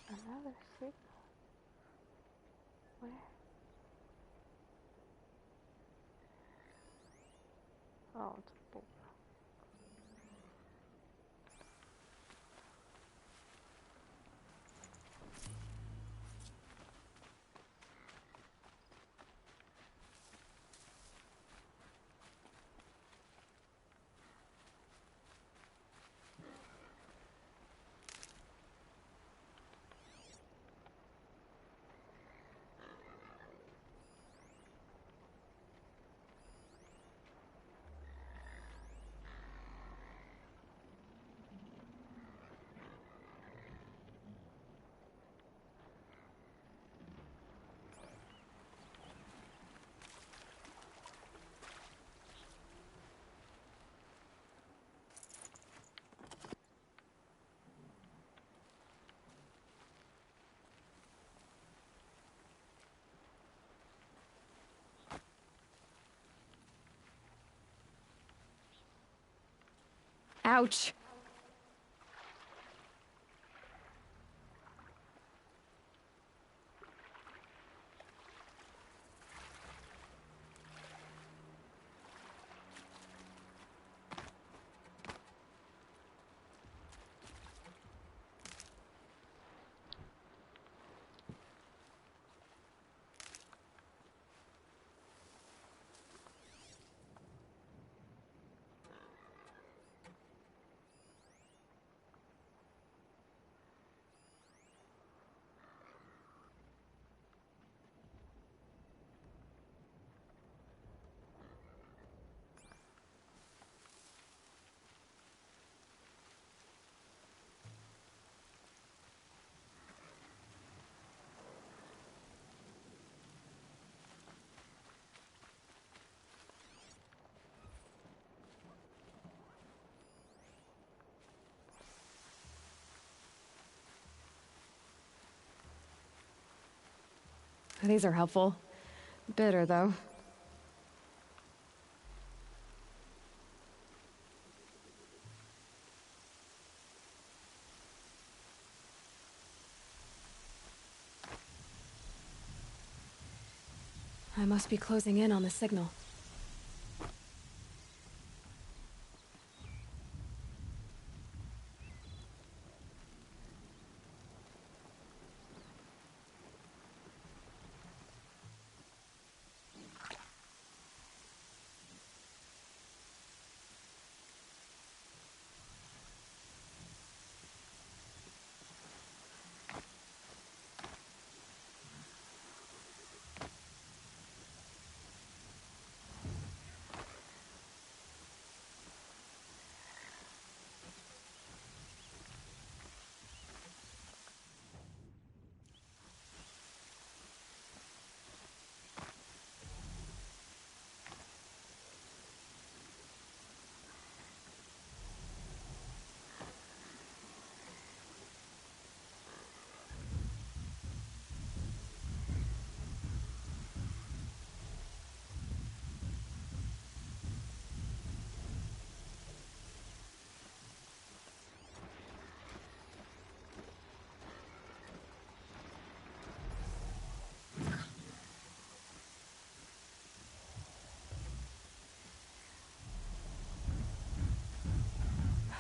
Another signal. Where? Oh, it's a bull. Ouch! These are helpful. Bitter, though. I must be closing in on the signal.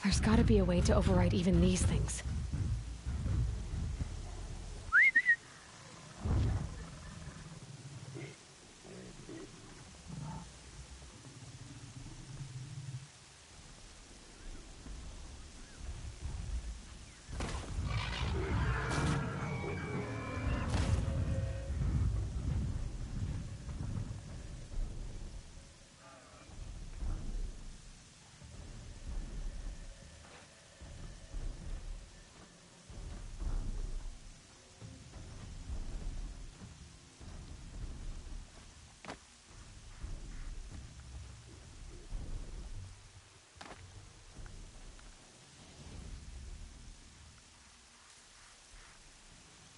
There's gotta be a way to override even these things.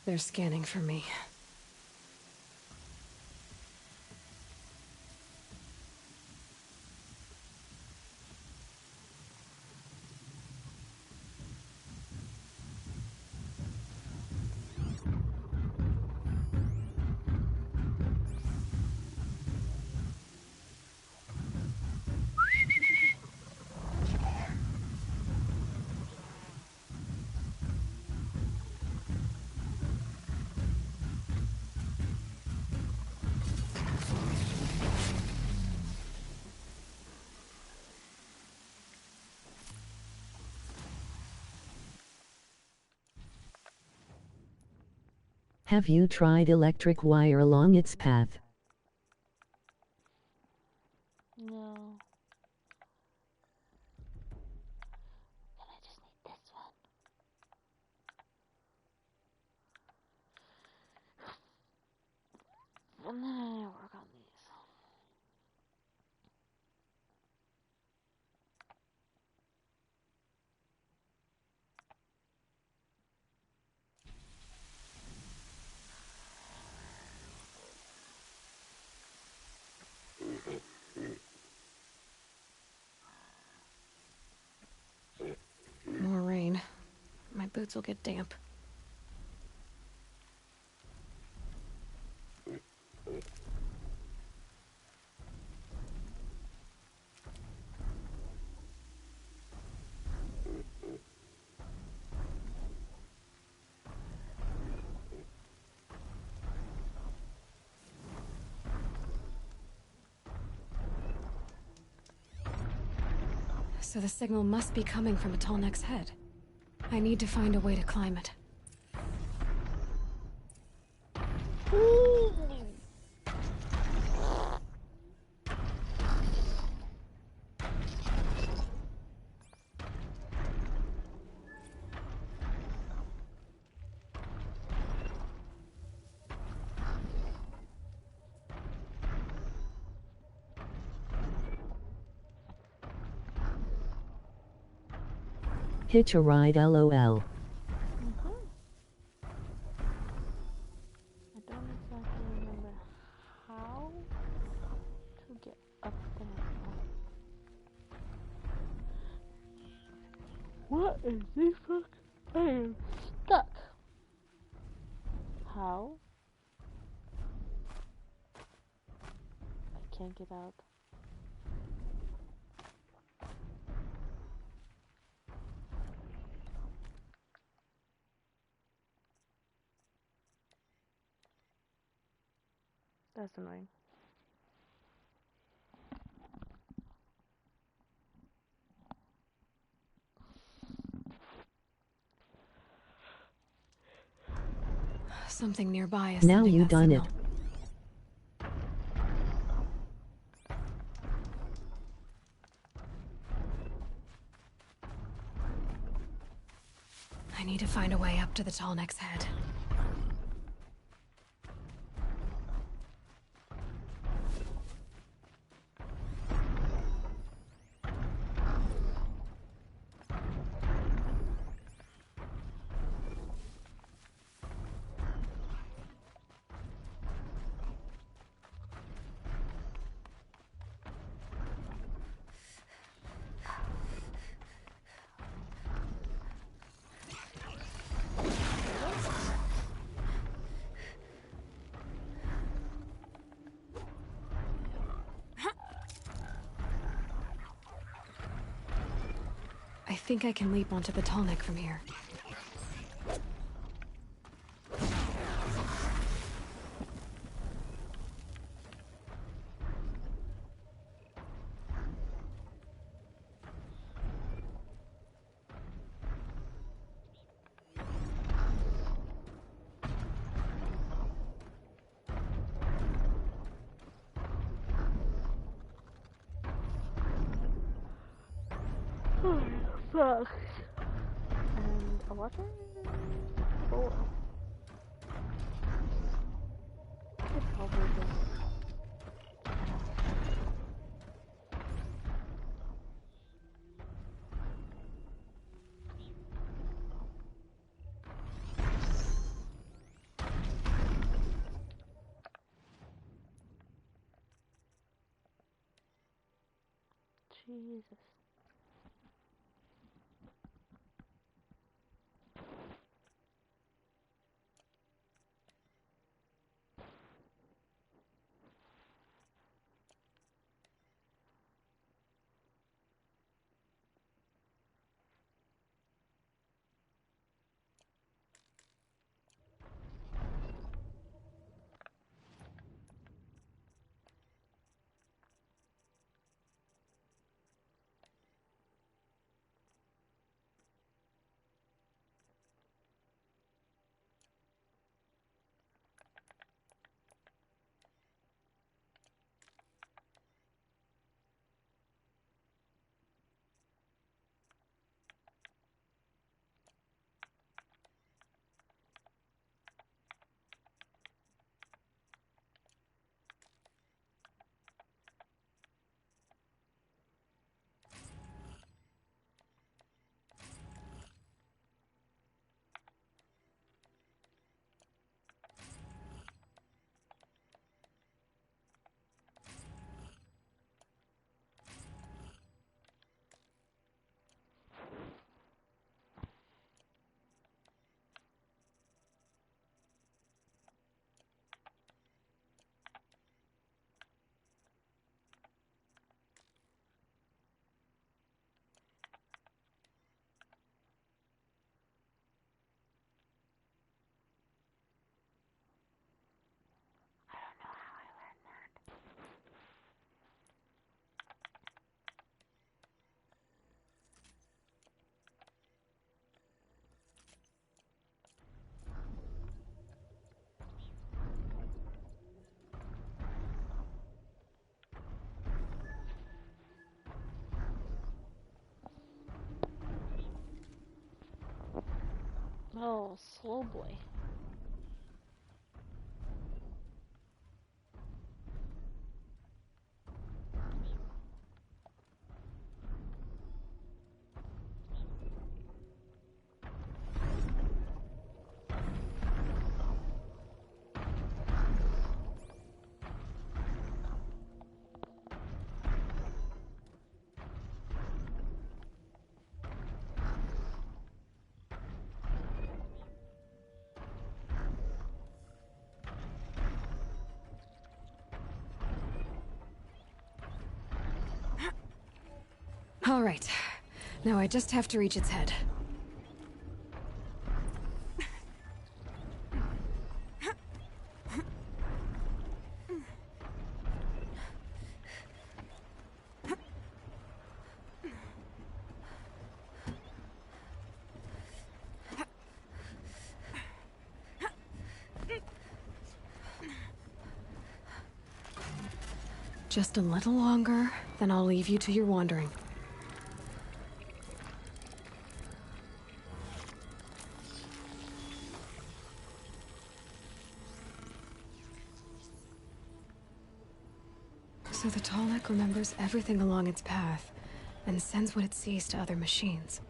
They're scanning for me. Have you tried electric wire along its path? No. And I just need this one. And then I work on these. More rain. My boots will get damp. So the signal must be coming from a Tallneck's head. I need to find a way to climb it. Hitch a ride, LOL. I don't exactly What is this fuck? I am stuck. How? I can't get out. That's annoying. Something nearby is Now sending you that done signal. it. I need to find a way up to the Tallneck's head. I think I can leap onto the Tallneck from here. Fuck. And a water? Oh. It's probably good. Jesus. Oh, slow boy. All right. Now I just have to reach its head. Just a little longer, then I'll leave you to your wandering. So the Tallneck remembers everything along its path, and sends what it sees to other machines.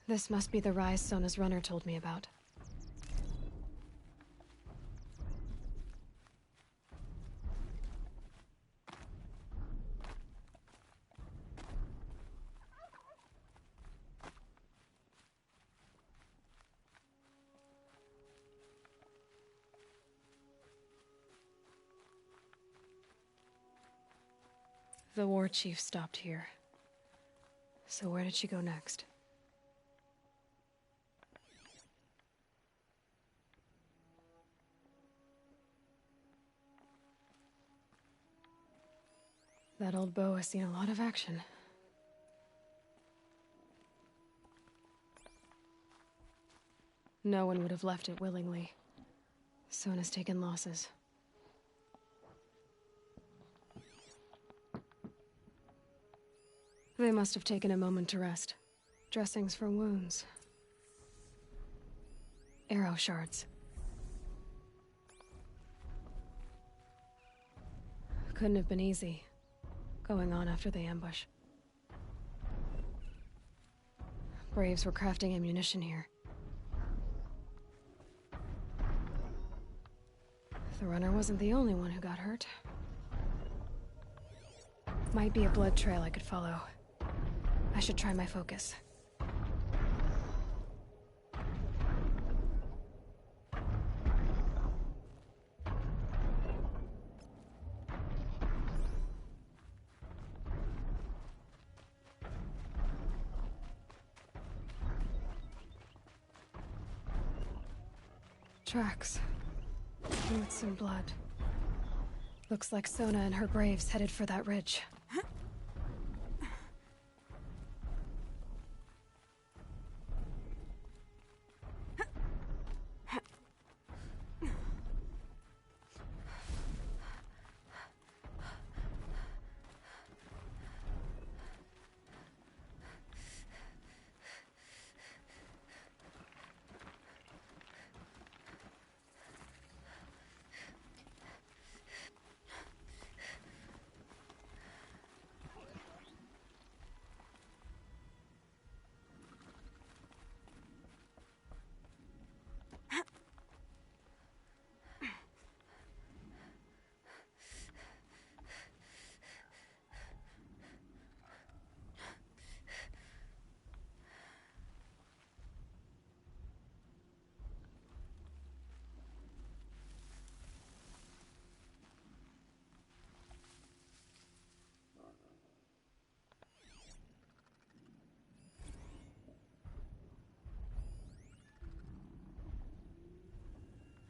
This must be the rise Sona's runner told me about. The war chief stopped here. So where did she go next? That old bow has seen a lot of action. No one would have left it willingly. Sona's taken losses. They must have taken a moment to rest. Dressings for wounds. Arrow shards. Couldn't have been easy, going on after the ambush. Braves were crafting ammunition here. The runner wasn't the only one who got hurt. Might be a blood trail I could follow. I should try my focus. Tracks. Boots and blood. Looks like Sona and her braves headed for that ridge.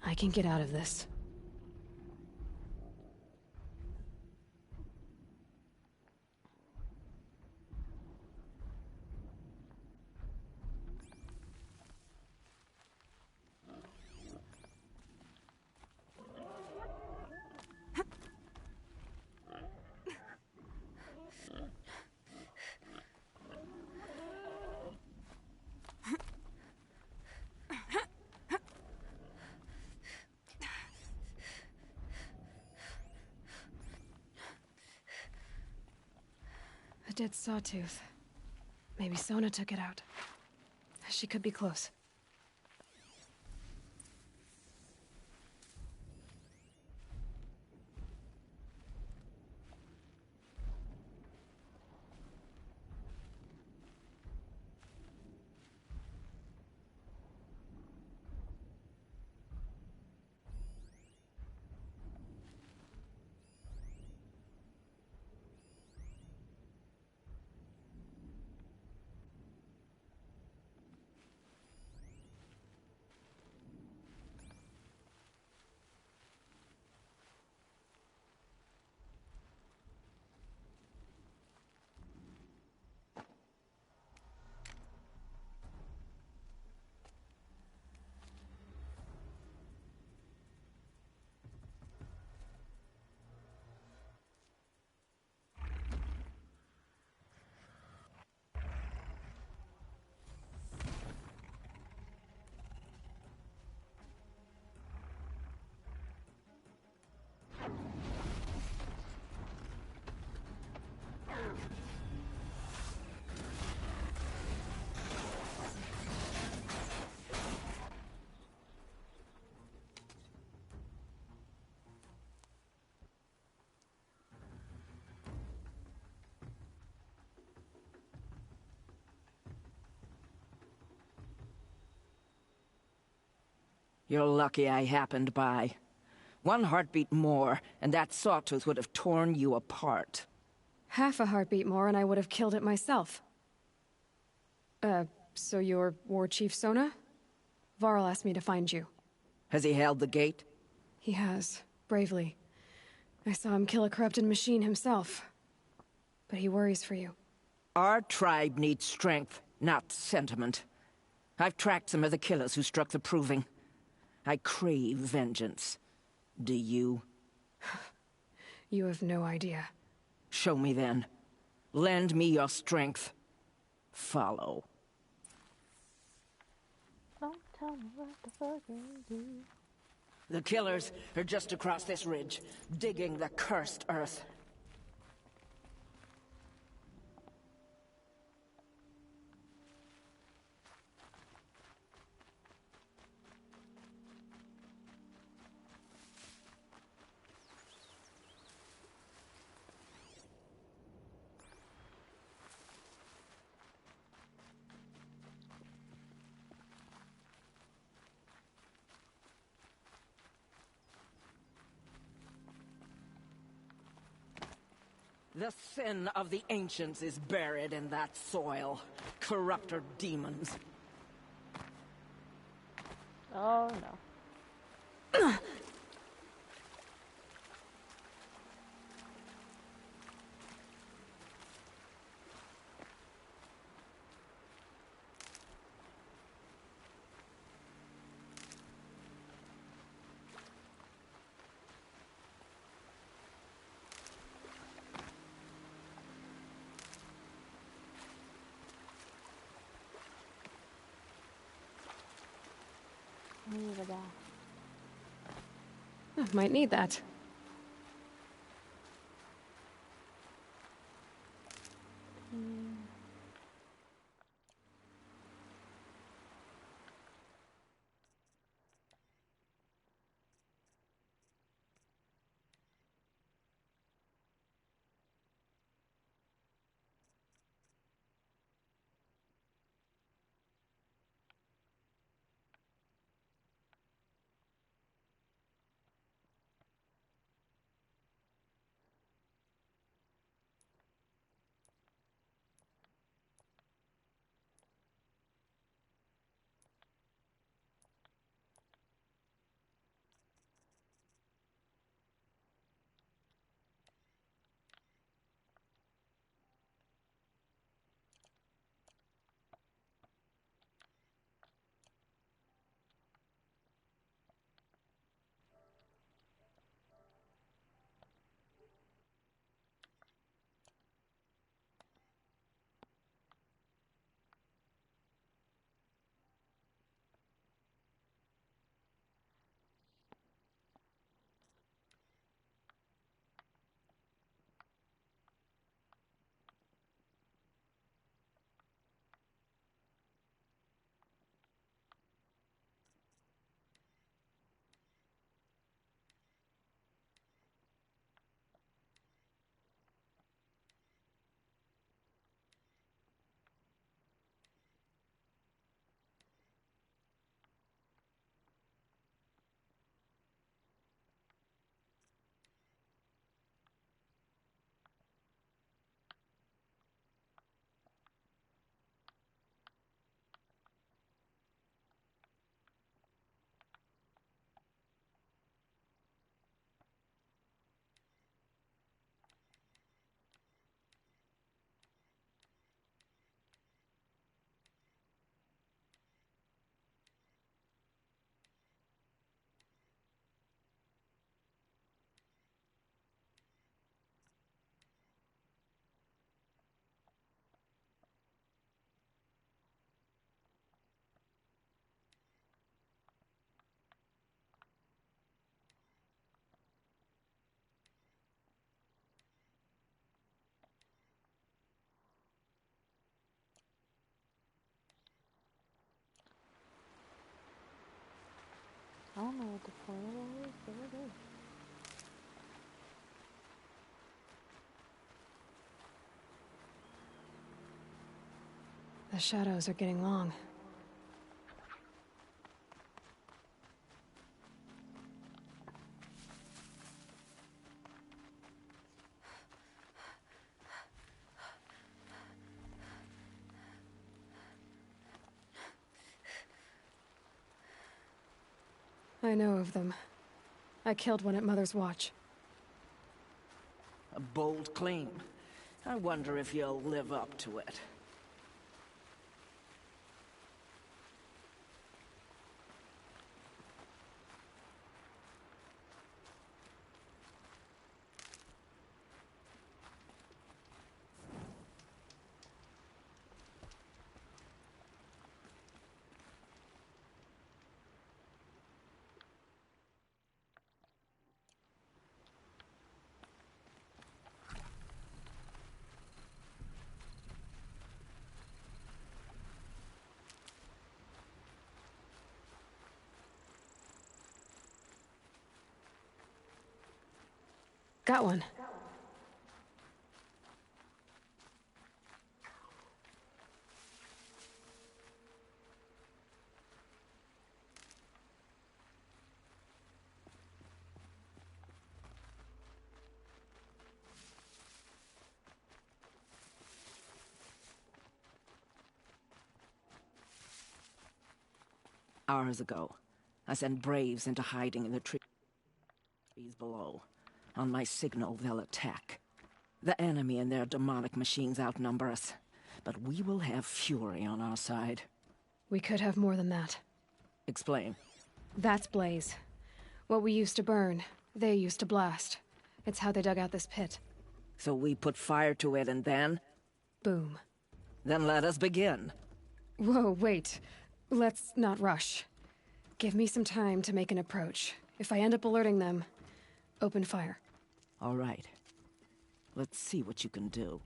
I can get out of this. dead sawtooth. Maybe Sona took it out. She could be close. You're lucky I happened by. One heartbeat more, and that sawtooth would have torn you apart. Half a heartbeat more and I would have killed it myself. So you're War Chief Sona? Varl asked me to find you. Has he held the gate? He has, bravely. I saw him kill a corrupted machine himself. But he worries for you. Our tribe needs strength, not sentiment. I've tracked some of the killers who struck the Proving. I crave vengeance. Do you? You have no idea. Show me then. Lend me your strength. Follow. Don't tell me what the fuck you do. The killers are just across this ridge, digging the cursed earth. The sin of the ancients is buried in that soil. Corrupter demons. Oh no. Might need that. don't know what the point of all this, but it is. The shadows are getting long. I know of them. I killed one at Mother's Watch. A bold claim. I wonder if you'll live up to it. Got one. Hours ago, I sent Braves into hiding in the trees below. On my signal, they'll attack. The enemy and their demonic machines outnumber us, but we will have fury on our side. We could have more than that. Explain. That's Blaze. What we used to burn, they used to blast. It's how they dug out this pit. So we put fire to it and then? Boom. Then let us begin. Whoa, wait. Let's not rush. Give me some time to make an approach. If I end up alerting them, open fire. All right. Let's see what you can do.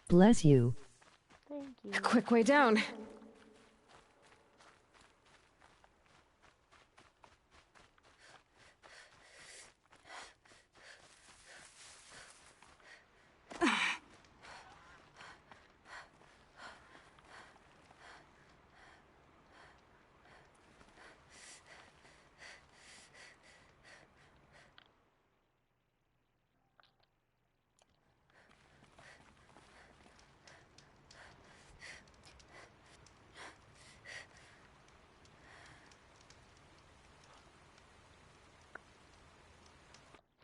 Bless you. Thank you. A quick way down.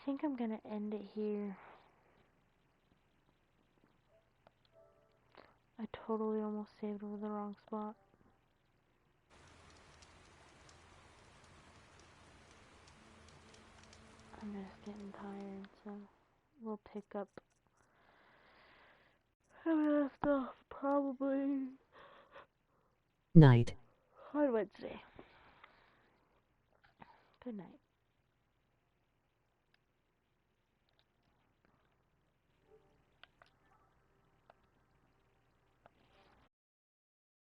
I think I'm gonna end it here. I totally almost saved over the wrong spot. I'm just getting tired, so we'll pick up. I left off probably Night. on Wednesday. Good night.